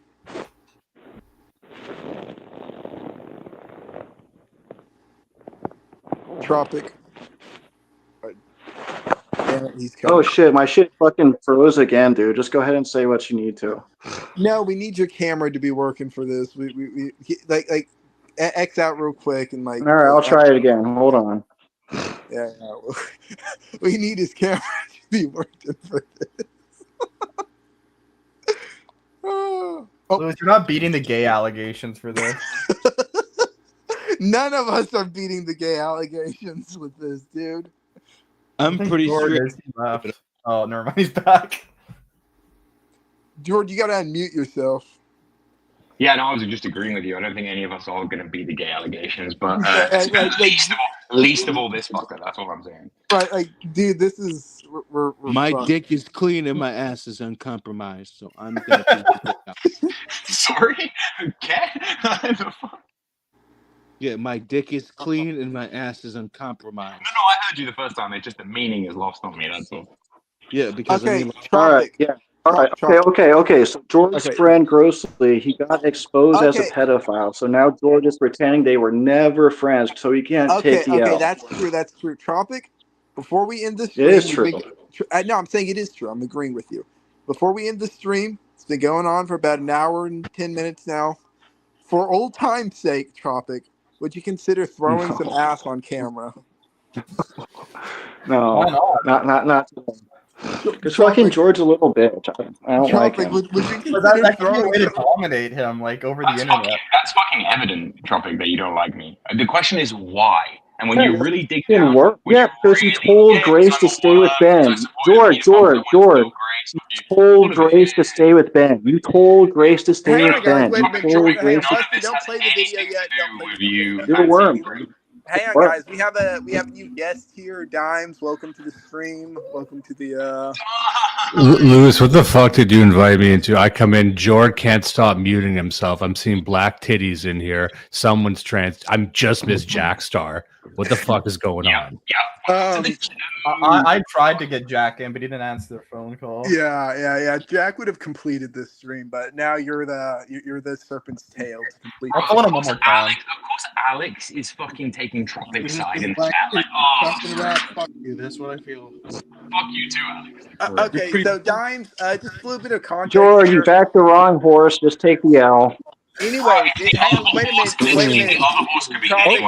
[SPEAKER 3] Tropic. He's coming.
[SPEAKER 4] Oh shit, my shit fucking froze again, dude. Just go ahead and say what you need to.
[SPEAKER 3] No, we need your camera to be working for this. We like X out real quick and like.
[SPEAKER 4] All right, I'll try it again. Hold on.
[SPEAKER 3] Yeah. We need his camera to be working for this.
[SPEAKER 1] Louis, you're not beating the gay allegations for this.
[SPEAKER 3] None of us are beating the gay allegations with this, dude.
[SPEAKER 8] I'm pretty sure
[SPEAKER 1] he left. Oh, never mind. He's back.
[SPEAKER 3] George, you gotta unmute yourself.
[SPEAKER 7] Yeah, no, I was just agreeing with you. I don't think any of us are going to be the gay allegations, but least of all this fucker. That's all I'm saying.
[SPEAKER 3] But like, dude, this is we're
[SPEAKER 8] my
[SPEAKER 3] fucked.
[SPEAKER 8] dick is clean and my ass is uncompromised, so I'm gonna.
[SPEAKER 7] Sorry, okay.
[SPEAKER 8] Yeah, my dick is clean and my ass is uncompromised.
[SPEAKER 7] No, I heard you the first time. It's just the meaning is lost on me. That's all.
[SPEAKER 8] Yeah, because
[SPEAKER 3] Okay,
[SPEAKER 8] I mean,
[SPEAKER 4] All right, yeah. All right. Okay. So George's friend Grosley, he got exposed as a pedophile. So now George is pretending they were never friends, so he can't take the L.
[SPEAKER 3] That's true. That's true. Tropic, before we end the
[SPEAKER 4] It
[SPEAKER 3] stream,
[SPEAKER 4] is true.
[SPEAKER 3] No, I'm saying it is true. I'm agreeing with you. Before we end the stream, it's been going on for about an hour and 10 minutes now. For old time's sake, Tropic, would you consider throwing some ass on camera?
[SPEAKER 4] No, not. Because fucking George a little bitch. I don't like him.
[SPEAKER 3] Would you consider
[SPEAKER 1] That could be a way to dominate him, like over the internet.
[SPEAKER 7] That's fucking evident, Tropic, that you don't like me. The question is why. And when you really dig
[SPEAKER 4] Didn't
[SPEAKER 7] down,
[SPEAKER 4] work. Yeah, because he told Grace to stay with Ben. George. You told Grace to stay with Ben. You told Grace to stay with Ben.
[SPEAKER 3] Wait a minute, George.
[SPEAKER 7] Grace
[SPEAKER 3] Don't play the video yet.
[SPEAKER 4] You're a worm.
[SPEAKER 3] Hang on, guys. We have a new guest here, Dimes. Welcome to the stream. Welcome to the.
[SPEAKER 9] Louis, what the fuck did you invite me into? I come in. Jord can't stop muting himself. I'm seeing black titties in here. Someone's trans. I'm just Miss Jackstar. What the fuck is going on?
[SPEAKER 1] I tried to get Jack in, but he didn't answer the phone call.
[SPEAKER 3] Yeah. Jack would have completed this stream, but now you're the serpent's tail to complete.
[SPEAKER 1] I'll call him one more time.
[SPEAKER 7] Of course, Alex is fucking taking Tropic's side in the
[SPEAKER 3] Like,
[SPEAKER 7] chat. Like,
[SPEAKER 8] fuck you. That's what I feel.
[SPEAKER 7] fuck you too, Alex.
[SPEAKER 3] Okay, so Dimes, just a little bit of context.
[SPEAKER 4] George,
[SPEAKER 3] here.
[SPEAKER 4] you backed the wrong horse. Just take the L.
[SPEAKER 3] Anyway, wait a minute. Tropic,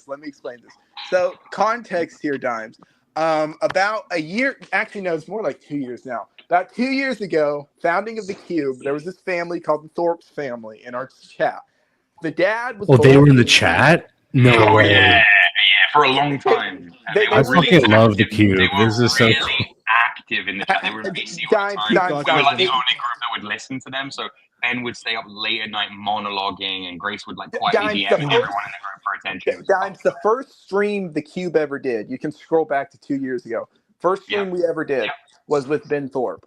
[SPEAKER 3] let me explain this. So, context here, Dimes. About a year, actually, no, it's more like 2 years now. About 2 years ago, founding of the Cube, there was this family called the Thorpe's family in our chat. The dad was.
[SPEAKER 9] Oh, they were in the chat. No way.
[SPEAKER 7] Yeah, for a long time.
[SPEAKER 9] I fucking love the cube. This is so cool.
[SPEAKER 7] Active in the chat. They were in VC all the time. We were like the only group that would listen to them. So Ben would stay up late at night monologuing, and Grace would like quietly DMing everyone in the group for attention.
[SPEAKER 3] Dimes, the first stream the Cube ever did. You can scroll back to 2 years ago. First stream we ever did was with Ben Thorpe.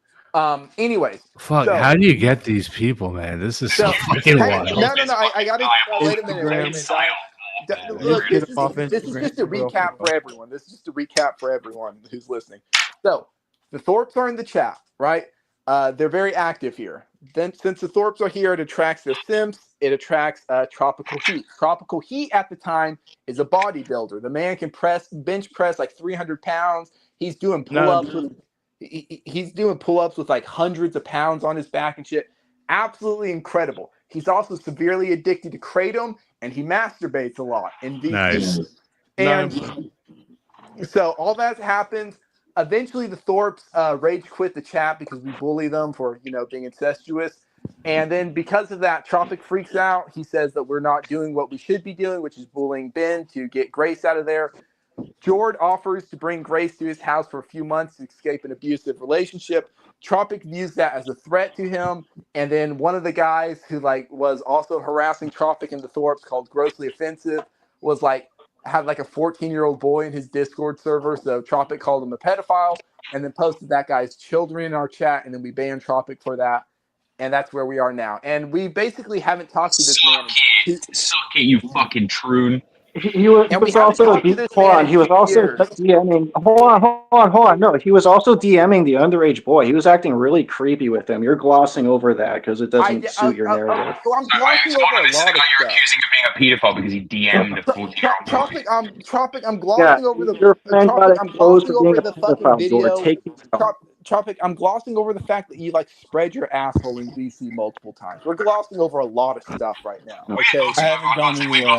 [SPEAKER 3] Anyways,
[SPEAKER 9] fuck. So, how do you get these people, man? This is so fucking wild.
[SPEAKER 3] No. I gotta wait a minute. Look, this is just a recap for everyone. This is just a recap for everyone who's listening. So the Thorpes are in the chat, right? They're very active here. Then, since the Thorpes are here, it attracts their simps. It attracts Tropical Heat. Tropical Heat at the time is a bodybuilder. The man can bench press like 300 pounds. He's doing pull-ups. He's doing pull-ups with like hundreds of pounds on his back and shit. Absolutely incredible. He's also severely addicted to kratom, and he masturbates a lot.
[SPEAKER 9] Nice.
[SPEAKER 3] And so all that happens. Eventually, the Thorpes rage quit the chat because we bully them for being incestuous. And then because of that, Tropic freaks out. He says that we're not doing what we should be doing, which is bullying Ben to get Grace out of there. Jord offers to bring Grace to his house for a few months to escape an abusive relationship. Tropic views that as a threat to him. And then one of the guys who was also harassing Tropic and the Thorpes, called Grossly Offensive, had a 14-year-old boy in his Discord server. So Tropic called him a pedophile and then posted that guy's children in our chat. And then we banned Tropic for that. And that's where we are now. And we basically haven't talked to this man.
[SPEAKER 7] Suck it, you fucking troon.
[SPEAKER 4] He was also DMing. Hold on. No, he was also DMing the underage boy. He was acting really creepy with him. You're glossing over that because it doesn't suit your narrative.
[SPEAKER 3] I'm glossing over a lot of stuff.
[SPEAKER 7] You're accusing of being a pedophile because he DM'd a 14-year-old boy.
[SPEAKER 3] Tropic, I'm glossing over the. I'm glossing over the fucking video. Tropic, I'm glossing over the fact that you spread your asshole in VC multiple times. We're glossing over a lot of stuff right now. Okay,
[SPEAKER 8] I haven't gone anywhere. I'm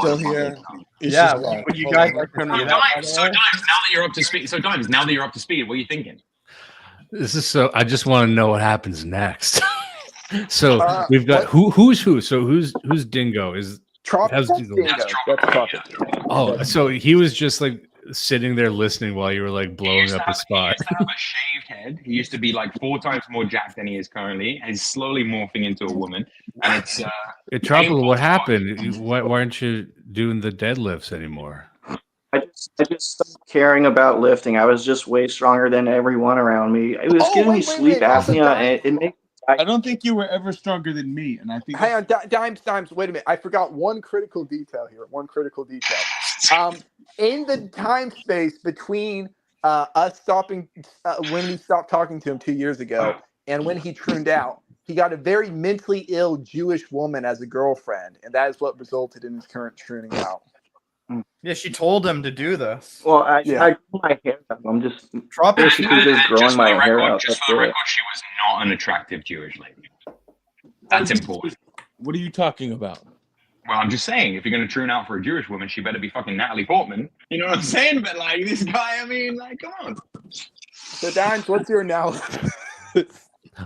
[SPEAKER 8] still here.
[SPEAKER 1] Would you guys like to
[SPEAKER 7] So Dimes, now that you're up to speed, what are you thinking?
[SPEAKER 9] This is so. I just want to know what happens next. So we've got who's who. So who's Dingo is
[SPEAKER 3] Tropic.
[SPEAKER 9] Oh, so he was just sitting there listening while you were blowing up the spot.
[SPEAKER 7] He used to have a shaved head. He used to be 4 times more jacked than he is currently, and he's slowly morphing into a woman. And it's
[SPEAKER 9] Tropical, what happened? Why aren't you doing the deadlifts anymore?
[SPEAKER 4] I just stopped caring about lifting. I was just way stronger than everyone around me. It was giving me sleep apnea, and it made.
[SPEAKER 8] I don't think you were ever stronger than me, and I think.
[SPEAKER 3] Hang on, Dimes. Wait a minute. I forgot one critical detail here. In the time space between us stopping when we stopped talking to him 2 years ago and when he trooned out, he got a very mentally ill Jewish woman as a girlfriend, and that is what resulted in his current trooning out.
[SPEAKER 1] Yeah, she told him to do this.
[SPEAKER 4] Well, I grew my hair out. I'm just basically just growing my hair out.
[SPEAKER 7] Just for the record, she was not an attractive Jewish lady. That's important.
[SPEAKER 8] What are you talking about?
[SPEAKER 7] Well, I'm just saying, if you're going to troon out for a Jewish woman, she better be fucking Natalie Portman. You know what I'm saying? But this guy, come on.
[SPEAKER 3] So, Dimes, what's your analysis?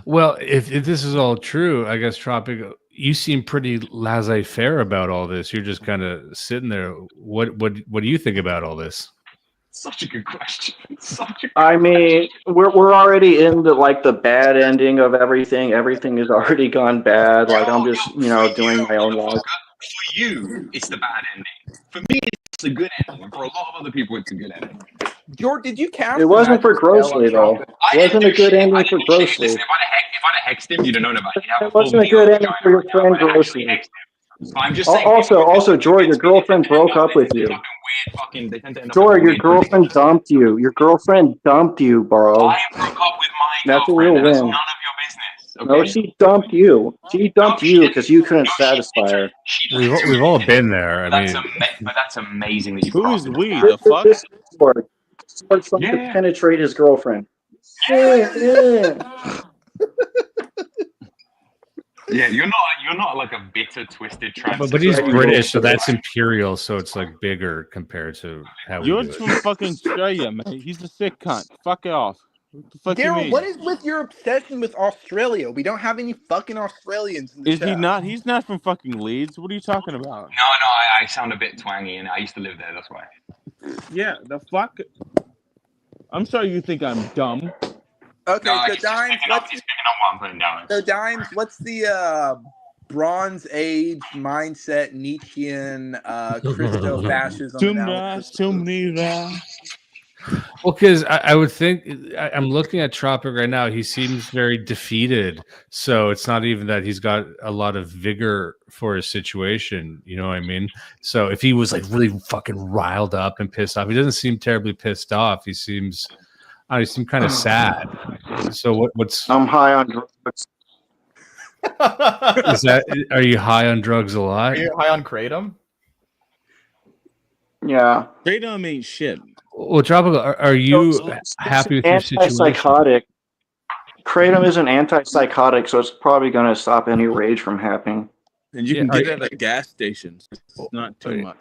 [SPEAKER 9] Well, if this is all true, I guess Tropic, you seem pretty laissez-faire about all this. You're just kind of sitting there. What do you think about all this?
[SPEAKER 7] Such a good question.
[SPEAKER 4] I mean, we're already in the bad ending of everything. Everything has already gone bad. I'm just doing my own life.
[SPEAKER 7] For you, it's the bad ending. For me, it's a good ending. And for a lot of other people, it's a good ending.
[SPEAKER 3] George, did you cast?
[SPEAKER 4] It wasn't for Grossly, though. It wasn't a good ending for Grossly.
[SPEAKER 7] Listen, if I'd have hexed him, you'd have known about it.
[SPEAKER 4] It wasn't a good ending for your friend Grossly.
[SPEAKER 7] I'm just saying.
[SPEAKER 4] Also, George, your girlfriend broke up with you. George, your girlfriend dumped you. Your girlfriend dumped you, bro.
[SPEAKER 7] I broke up with my
[SPEAKER 4] That's a real win.
[SPEAKER 7] That's none of your business. Okay?
[SPEAKER 4] No, she dumped you. She dumped you because you couldn't satisfy her.
[SPEAKER 9] We've all been there.
[SPEAKER 7] But that's amazing that you.
[SPEAKER 8] Who is we? The fuck?
[SPEAKER 4] This George trying to penetrate his girlfriend.
[SPEAKER 7] Yeah, you're not like a bitter, twisted trans.
[SPEAKER 9] But he's British, so that's imperial, so it's bigger compared to how
[SPEAKER 8] George from fucking Australia, man. He's a sick cunt. Fuck it off.
[SPEAKER 3] Daryl, what is with your obsession with Australia? We don't have any fucking Australians in the chat.
[SPEAKER 8] He not? He's not from fucking Leeds. What are you talking about?
[SPEAKER 7] No, I sound a bit twangy, and I used to live there. That's why.
[SPEAKER 8] Yeah, the fuck. I'm sorry you think I'm dumb.
[SPEAKER 3] Okay,
[SPEAKER 7] No,
[SPEAKER 3] so Dimes,
[SPEAKER 7] he's picking up what I'm putting down.
[SPEAKER 3] So Dimes, what's the Bronze Age mindset Nietzschean Christo-fascism?
[SPEAKER 9] Well, because I would think I'm looking at Tropic right now. He seems very defeated. So it's not even that he's got a lot of vigor for his situation. You know what I mean? So if he was like really fucking riled up and pissed off, he doesn't seem terribly pissed off. He seems kind of sad. So what's?
[SPEAKER 4] I'm high on drugs.
[SPEAKER 9] Are you high on drugs a lot?
[SPEAKER 1] Are you high on kratom?
[SPEAKER 4] Yeah.
[SPEAKER 8] Kratom ain't shit.
[SPEAKER 9] Well, Tropical, are you happy with your situation?
[SPEAKER 4] Antipsychotic. Kratom is an antipsychotic, so it's probably going to stop any rage from happening.
[SPEAKER 8] And you can get it at gas stations. It's not too much.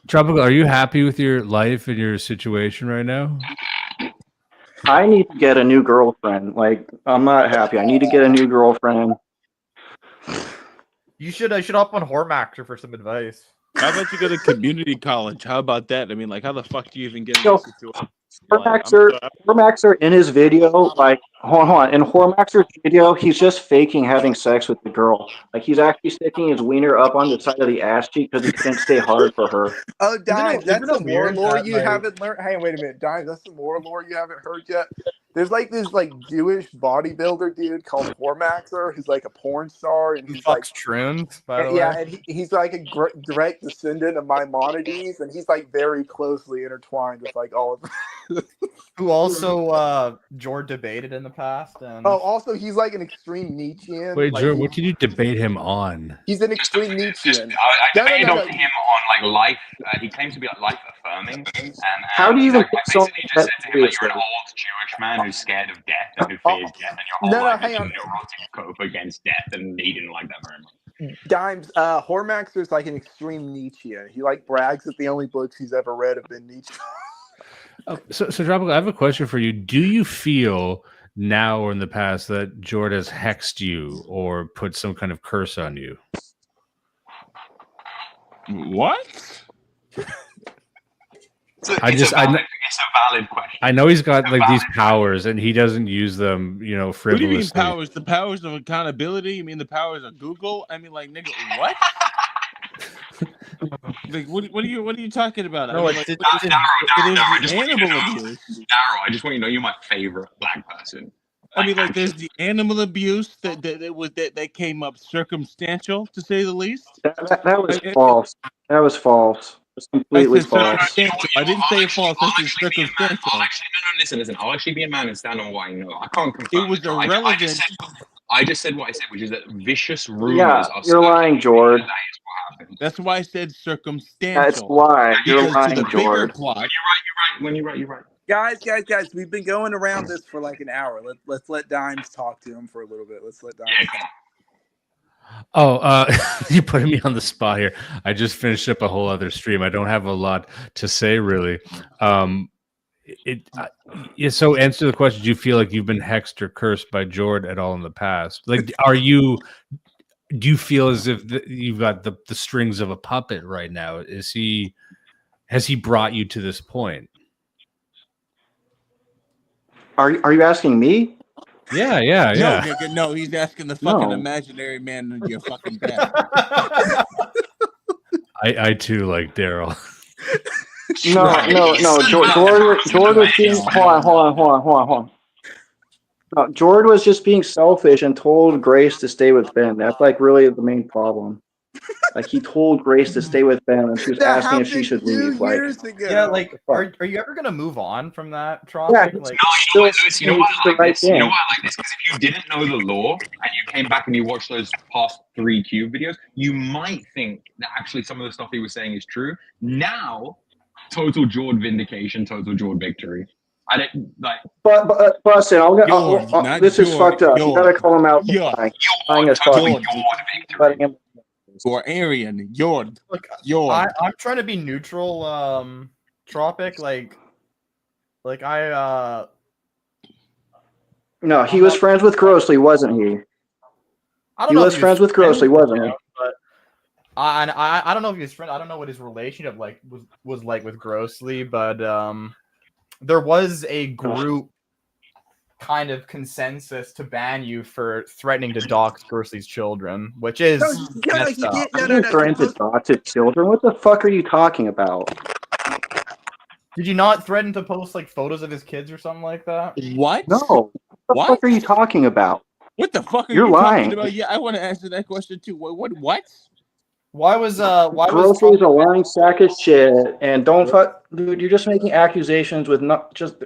[SPEAKER 9] Tropical, are you happy with your life and your situation right now?
[SPEAKER 4] I need to get a new girlfriend. Like, I'm not happy. I need to get a new girlfriend.
[SPEAKER 1] You should hop on Hormaxer for some advice.
[SPEAKER 8] How about you go to community college? How about that? I mean, like, how the fuck do you even get in this situation?
[SPEAKER 4] Hormaxer in his video, like, hold on. In Hormaxer's video, he's just faking having sex with the girl. Like, he's actually sticking his wiener up on the side of the ass cheek because he couldn't stay hard for her.
[SPEAKER 3] Oh, Dimes, that's some more lore you haven't learned. Hey, wait a minute, Dimes, that's some more lore you haven't heard yet. There's like this Jewish bodybuilder dude called Hormaxer. He's like a porn star, and he's like
[SPEAKER 1] Troons, by the way.
[SPEAKER 3] Yeah, and he's like a direct descendant of Maimonides, and he's like very closely intertwined with like all of them.
[SPEAKER 1] Who also Jord debated in the past. And...
[SPEAKER 3] Oh, also he's like an extreme Nietzschean.
[SPEAKER 9] Wait,
[SPEAKER 3] like,
[SPEAKER 9] Jord, what did you debate him on?
[SPEAKER 3] He's an extreme Nietzschean.
[SPEAKER 7] I debated him on like life. He claims to be like life affirming. And
[SPEAKER 4] how do you even
[SPEAKER 7] basically just said to him that you're an old Jewish man who's scared of death and who fears death, and your whole life is a neurotic cope against death, and he didn't like that very much.
[SPEAKER 3] Dimes, Hormaxer's like an extreme Nietzschean. He like brags that the only books he's ever read have been Nietzsche.
[SPEAKER 9] So Tropical, I have a question for you. Do you feel now or in the past that Jord has hexed you or put some kind of curse on you?
[SPEAKER 8] What?
[SPEAKER 7] It's a valid question.
[SPEAKER 9] I know he's got like these powers and he doesn't use them, frivolously.
[SPEAKER 8] What do you mean powers? The powers of accountability? You mean the powers of Google? I mean, like, nigga, what? Like, what are you talking about?
[SPEAKER 7] No,
[SPEAKER 8] I mean,
[SPEAKER 7] Daryl,
[SPEAKER 8] I
[SPEAKER 7] just want you to know you're my favorite black person.
[SPEAKER 8] I mean, like, there's the animal abuse that came up circumstantial, to say the least.
[SPEAKER 4] That was false. That was false. It's completely false.
[SPEAKER 8] I didn't say false. This is circumstantial.
[SPEAKER 7] Listen. I'll actually be a man and stand on what I know. I can't confirm.
[SPEAKER 8] It was irrelevant.
[SPEAKER 7] I just said what I said, which is that vicious rumors.
[SPEAKER 4] Yeah, you're lying, Jord.
[SPEAKER 8] That's why I said circumstantial.
[SPEAKER 4] That's why you're lying, Jord.
[SPEAKER 7] You're right.
[SPEAKER 3] Guys, we've been going around this for like an hour. Let's let Dimes talk to him for a little bit. Let's let Dimes talk.
[SPEAKER 9] Oh, you're putting me on the spot here. I just finished up a whole other stream. I don't have a lot to say, really. So answer the question: do you feel like you've been hexed or cursed by Jord at all in the past? Like, do you feel as if you've got the strings of a puppet right now? Has he brought you to this point?
[SPEAKER 4] Are you asking me?
[SPEAKER 9] Yeah.
[SPEAKER 8] No, he's asking the fucking imaginary man in your fucking bed.
[SPEAKER 4] I
[SPEAKER 9] too like Daryl.
[SPEAKER 4] No. Jord was being hold on. No, Jord was just being selfish and told Grace to stay with Ben. That's like really the main problem. Like, he told Grace to stay with Ben, and she was asking if she should leave. Like,
[SPEAKER 1] yeah, like, are you ever gonna move on from that, Tropic?
[SPEAKER 4] Yeah,
[SPEAKER 1] like,
[SPEAKER 7] no, you know why I like this? You know why I like this? Because if you didn't know the law and you came back and you watched those past 3 Cube videos, you might think that actually some of the stuff he was saying is true. Now, total Jord vindication, total Jord victory. I didn't like.
[SPEAKER 4] But listen, this is fucked up. You gotta call him out.
[SPEAKER 8] Or Aryan, Jord.
[SPEAKER 1] I'm trying to be neutral, Tropic. Like
[SPEAKER 4] No, he was friends with Grossly, wasn't he? He was friends with Grossly, wasn't he?
[SPEAKER 1] But I don't know if he was friend. I don't know what his relationship was like with Grossly, but there was a group kind of consensus to ban you for threatening to dox Grossly's children, which is messed up.
[SPEAKER 4] Threatening to dox his children? What the fuck are you talking about?
[SPEAKER 1] Did you not threaten to post like photos of his kids or something like that?
[SPEAKER 8] What?
[SPEAKER 4] No. What the fuck are you talking about?
[SPEAKER 8] What the fuck are
[SPEAKER 4] You're
[SPEAKER 8] you
[SPEAKER 4] lying.
[SPEAKER 8] talking about? Yeah, I want to answer that question too. What?
[SPEAKER 1] Why was
[SPEAKER 4] Grossly's a lying sack of shit, and don't fuck, dude. You're just making accusations with not just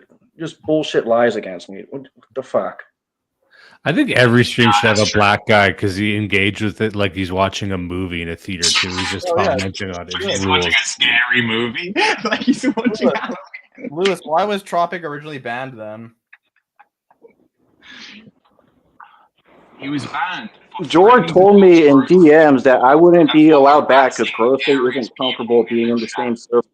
[SPEAKER 4] bullshit lies against me. What the fuck?
[SPEAKER 9] I think every stream should have a black guy because he engaged with it like he's watching a movie in a theater too. He's just commenting on it.
[SPEAKER 7] He's watching a scary movie. Like he's watching.
[SPEAKER 1] Lewis, why was Tropic originally banned then?
[SPEAKER 7] He was banned.
[SPEAKER 4] George told me in DMs that I wouldn't be allowed back because Grossly isn't comfortable being in the same server.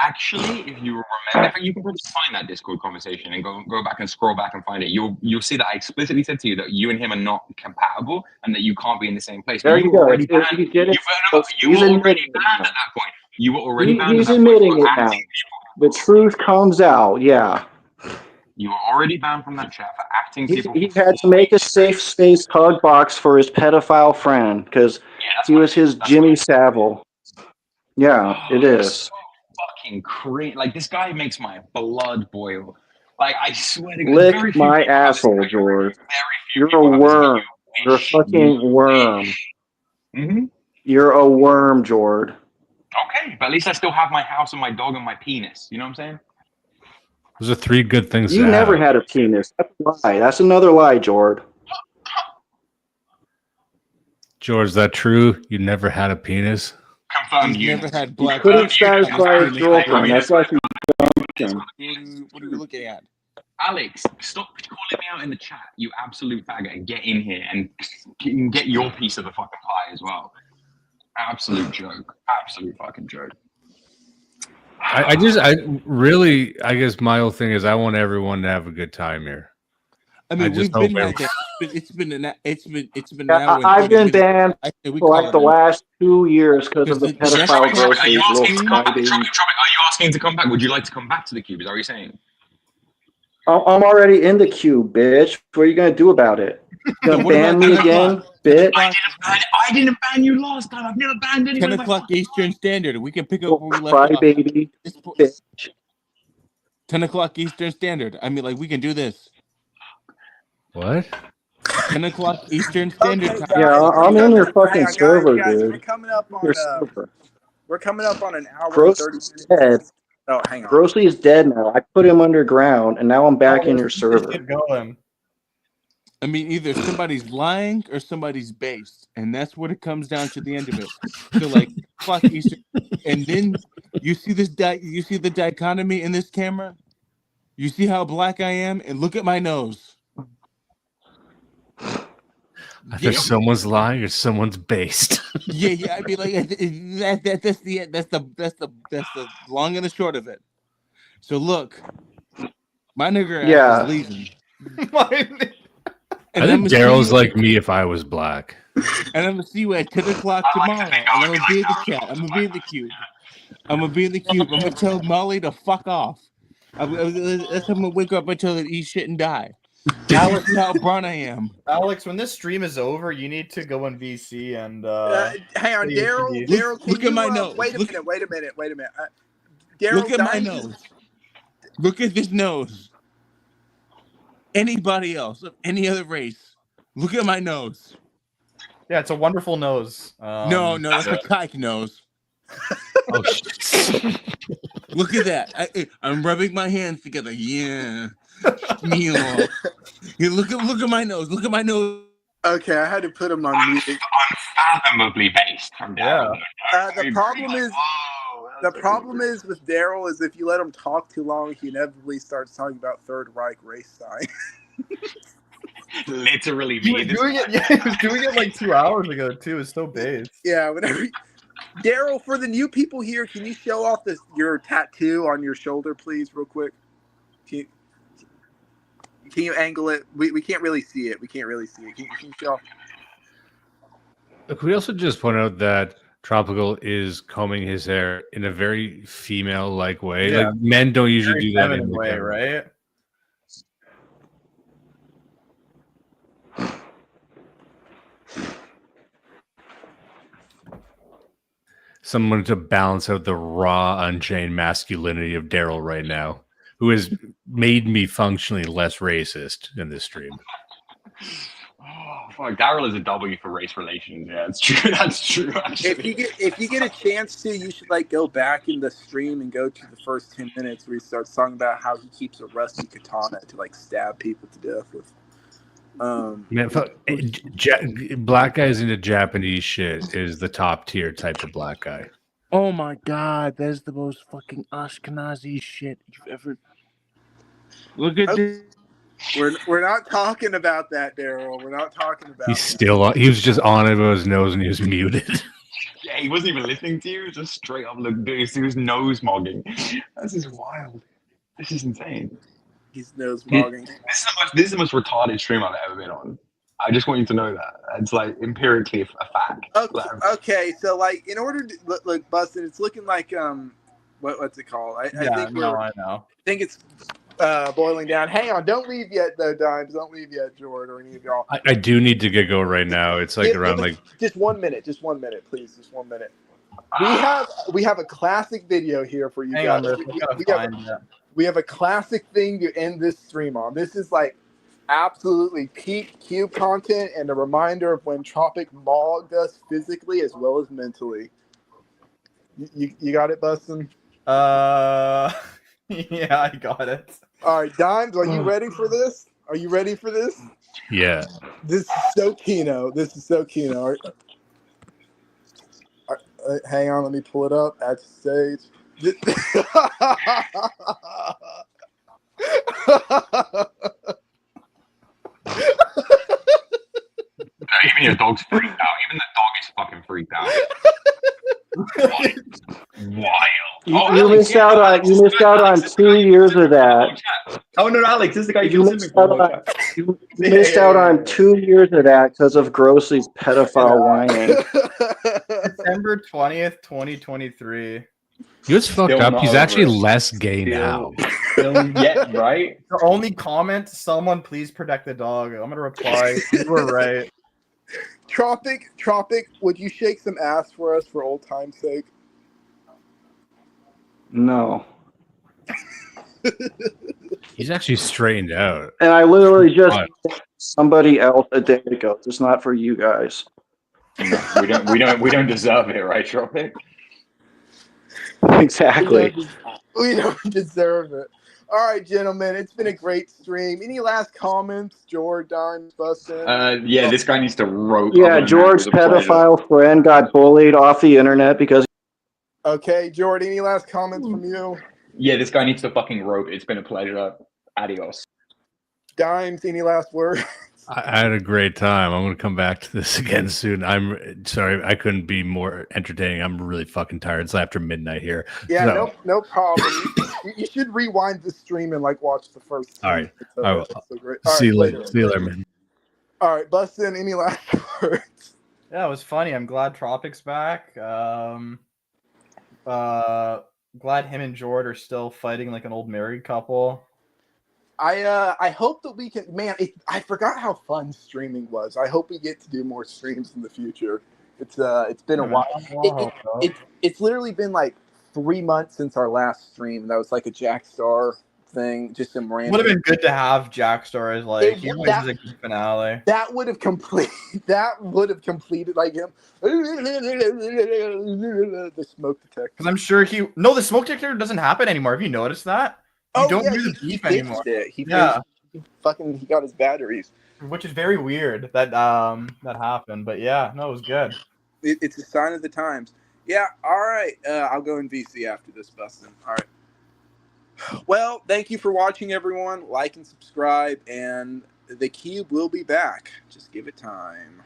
[SPEAKER 7] Actually, if you remember, you can probably find that Discord conversation and go back and scroll back and find it. You'll see that I explicitly said to you that you and him are not compatible and that you can't be in the same place.
[SPEAKER 4] There you go.
[SPEAKER 7] Already banned. You were already banned at that point. You were already banned.
[SPEAKER 4] He's admitting it now. The truth comes out. Yeah.
[SPEAKER 7] You were already banned from that chat for acting people.
[SPEAKER 4] He had to make a safe space hug box for his pedophile friend because he was his Jimmy Savile. Yeah, it is.
[SPEAKER 7] So fucking crazy. Like, this guy makes my blood boil. Like, I swear to God.
[SPEAKER 4] Lick my asshole, George. You're a worm. You're a fucking worm.
[SPEAKER 7] Mm-hmm.
[SPEAKER 4] You're a worm, George.
[SPEAKER 7] Okay, but at least I still have my house and my dog and my penis. You know what I'm saying?
[SPEAKER 9] Those are three good things.
[SPEAKER 4] You never had a penis. That's a lie. That's another lie, George.
[SPEAKER 9] George, is that true? You never had a penis?
[SPEAKER 7] Confirmed.
[SPEAKER 8] You never had black.
[SPEAKER 4] Couldn't satisfy his girlfriend. That's why he dumped him.
[SPEAKER 8] What are we looking at?
[SPEAKER 7] Alex, stop calling me out in the chat, you absolute faggot, and get in here and get your piece of the fucking pie as well. Absolute joke. Absolute fucking joke.
[SPEAKER 9] I guess my whole thing is I want everyone to have a good time here.
[SPEAKER 8] I mean, we've been like that. It's been an hour.
[SPEAKER 4] I've been banned for like the last 2 years because of the pedophile Grossly.
[SPEAKER 7] Are you asking to come back? Would you like to come back to the cube? Is that what you're saying?
[SPEAKER 4] I'm already in the queue, bitch. What are you gonna do about it? You gonna ban me again, bitch?
[SPEAKER 7] I didn't ban you last time. I've never banned anyone.
[SPEAKER 8] 10 o'clock Eastern Standard. We can pick up where we left off.
[SPEAKER 4] Baby, bitch.
[SPEAKER 8] 10 o'clock Eastern Standard. I mean, like, we can do this.
[SPEAKER 9] What?
[SPEAKER 8] 10 o'clock Eastern Standard time.
[SPEAKER 4] Yeah, I'm in your fucking server, dude.
[SPEAKER 3] We're coming up on an hour.
[SPEAKER 4] Grossly's dead.
[SPEAKER 3] Oh, hang on.
[SPEAKER 4] Grossly is dead now. I put him underground, and now I'm back in your server.
[SPEAKER 8] I mean, either somebody's lying or somebody's based, and that's what it comes down to the end of it. So, like, clock Eastern, and then you see this. You see the dichotomy in this camera. You see how black I am, and look at my nose.
[SPEAKER 9] Either someone's lying or someone's based.
[SPEAKER 8] Yeah. I mean, like that's the long and the short of it. So look, my nigger ass is leaving.
[SPEAKER 9] I think Daryl's like me if I was black.
[SPEAKER 8] And I'm gonna see you at 10 o'clock tomorrow. And I'm gonna be in the chat. I'm gonna be in the cube. I'm gonna tell Molly to fuck off. I'm gonna wake up and tell her to eat shit and die. Alex, how brown I am.
[SPEAKER 1] Alex, when this stream is over, you need to go in VC and
[SPEAKER 3] hang on, Daryl.
[SPEAKER 8] Look at my nose.
[SPEAKER 3] Wait a minute. Daryl,
[SPEAKER 8] look at my nose. Look at this nose. Anybody else of any other race? Look at my nose.
[SPEAKER 1] Yeah, it's a wonderful nose.
[SPEAKER 8] No, that's a kike nose.
[SPEAKER 9] Oh shit!
[SPEAKER 8] Look at that. I'm rubbing my hands together. Yeah. Yeah, look at my nose. Look at my nose.
[SPEAKER 3] Okay, I had to put him on mute.
[SPEAKER 7] Unfathomably based from down.
[SPEAKER 3] The problem is with Daryl is if you let him talk too long, he inevitably starts talking about Third Reich race sign.
[SPEAKER 7] Literally,
[SPEAKER 1] he was doing it like 2 hours ago too. It's so based.
[SPEAKER 3] Yeah, whatever. Daryl, for the new people here, can you show off your tattoo on your shoulder, please, real quick? Can you angle it? We can't really see it. We can't really see it. Can you show?
[SPEAKER 9] Look, we also just point out that Tropical is combing his hair in a very female-like way.
[SPEAKER 1] Yeah.
[SPEAKER 9] Like men don't usually
[SPEAKER 1] Very
[SPEAKER 9] do that in
[SPEAKER 1] feminine
[SPEAKER 9] the
[SPEAKER 1] way,
[SPEAKER 9] camera.
[SPEAKER 1] right?
[SPEAKER 9] Someone to balance out the raw, unchained masculinity of Daryl right now, who has made me functionally less racist in this stream.
[SPEAKER 7] Oh, fuck. Daryl is a W for race relations. Yeah, it's true. That's true. Actually.
[SPEAKER 3] If you get a chance to, you should like go back in the stream and go to the first 10 minutes where he starts talking about how he keeps a rusty katana to like stab people to death with.
[SPEAKER 9] Man, black guys into Japanese shit is the top tier type of black guy.
[SPEAKER 8] Oh my god, that's the most fucking Ashkenazi shit you've ever. Look at this.
[SPEAKER 3] We're not talking about that, Daryl. We're not talking about.
[SPEAKER 9] He's still on. He was just on it with his nose and he was muted.
[SPEAKER 7] Yeah, he wasn't even listening to you. Just straight up look. He was nose mogging. This is wild. This is insane.
[SPEAKER 3] He's nose mogging.
[SPEAKER 7] This is the most retarded stream I've ever been on. I just want you to know that. It's like empirically a fact.
[SPEAKER 3] Okay, so like in order to look Busted, it's looking like what's it called? I think
[SPEAKER 1] I know.
[SPEAKER 3] I think it's boiling down. Hang on, don't leave yet though, Dimes. Don't leave yet, George, or any of y'all.
[SPEAKER 9] I do need to get going right now. It's like around like
[SPEAKER 3] just 1 minute, please, just 1 minute. We have a classic video here for you guys. We have a classic thing to end this stream on. This is like absolutely peak cube content and a reminder of when Tropic mauled us physically as well as mentally. You got it, Bustin?
[SPEAKER 1] Yeah, I got it.
[SPEAKER 3] All right, Dimes, are you ready for this?
[SPEAKER 9] yeah.
[SPEAKER 3] This is so Kino. Hang on, let me pull it up. At stage.
[SPEAKER 7] Even your dog's freaked out. Even the dog is fucking freaked out. Wild.
[SPEAKER 4] You missed out on 2 years of that.
[SPEAKER 7] Oh no, Alex, this is the guy
[SPEAKER 4] you missed out on 2 years of that because of Grossly's pedophile whining.
[SPEAKER 1] December 20th, 2023.
[SPEAKER 9] He was fucked up. He's actually less gay now.
[SPEAKER 7] Yeah, right?
[SPEAKER 1] The only comment, someone please protect the dog. I'm gonna reply. You were right.
[SPEAKER 3] Tropic, would you shake some ass for us for old time's sake?
[SPEAKER 4] No.
[SPEAKER 9] He's actually straightened out.
[SPEAKER 4] And I literally just somebody else a day ago. It's not for you guys.
[SPEAKER 7] We don't deserve it, right, Tropic?
[SPEAKER 4] Exactly.
[SPEAKER 3] We don't deserve it. All right, gentlemen, it's been a great stream. Any last comments, George, Dimes, Bustin?
[SPEAKER 7] Yeah, this guy needs to rope.
[SPEAKER 4] Yeah, George's pedophile friend got bullied off the internet because.
[SPEAKER 3] Okay, George, any last comments from you?
[SPEAKER 7] Yeah, this guy needs to fucking rope. It's been a pleasure. Adios.
[SPEAKER 3] Dimes, any last words?
[SPEAKER 9] I had a great time. I'm going to come back to this again soon. I'm sorry I couldn't be more entertaining. I'm really fucking tired. It's after midnight here.
[SPEAKER 3] Yeah, so. No problem. You should rewind the stream and like watch the first.
[SPEAKER 9] All right.
[SPEAKER 3] I will. So great.
[SPEAKER 9] See you later. See you later, man.
[SPEAKER 3] All right, Bustin, any last words?
[SPEAKER 1] Yeah, it was funny. I'm glad Tropic's back. Glad him and Jord are still fighting like an old married couple.
[SPEAKER 3] I hope that we can. Man, I forgot how fun streaming was. I hope we get to do more streams in the future. It's been a while. It's literally been like 3 months since our last stream. That was like a Jack Star thing, just some random.
[SPEAKER 1] Would have been good to have Jack Star as like he always is a good finale.
[SPEAKER 3] That would have completed like him. The smoke detector.
[SPEAKER 1] Because I'm sure the smoke detector doesn't happen anymore. Have you noticed that? You don't do the beef anymore.
[SPEAKER 3] He got his batteries,
[SPEAKER 1] which is very weird that happened. But yeah, no, it was good.
[SPEAKER 3] It's a sign of the times. Yeah. All right. I'll go in VC after this, Bustin. All right. Well, thank you for watching, everyone. Like and subscribe, and the cube will be back. Just give it time.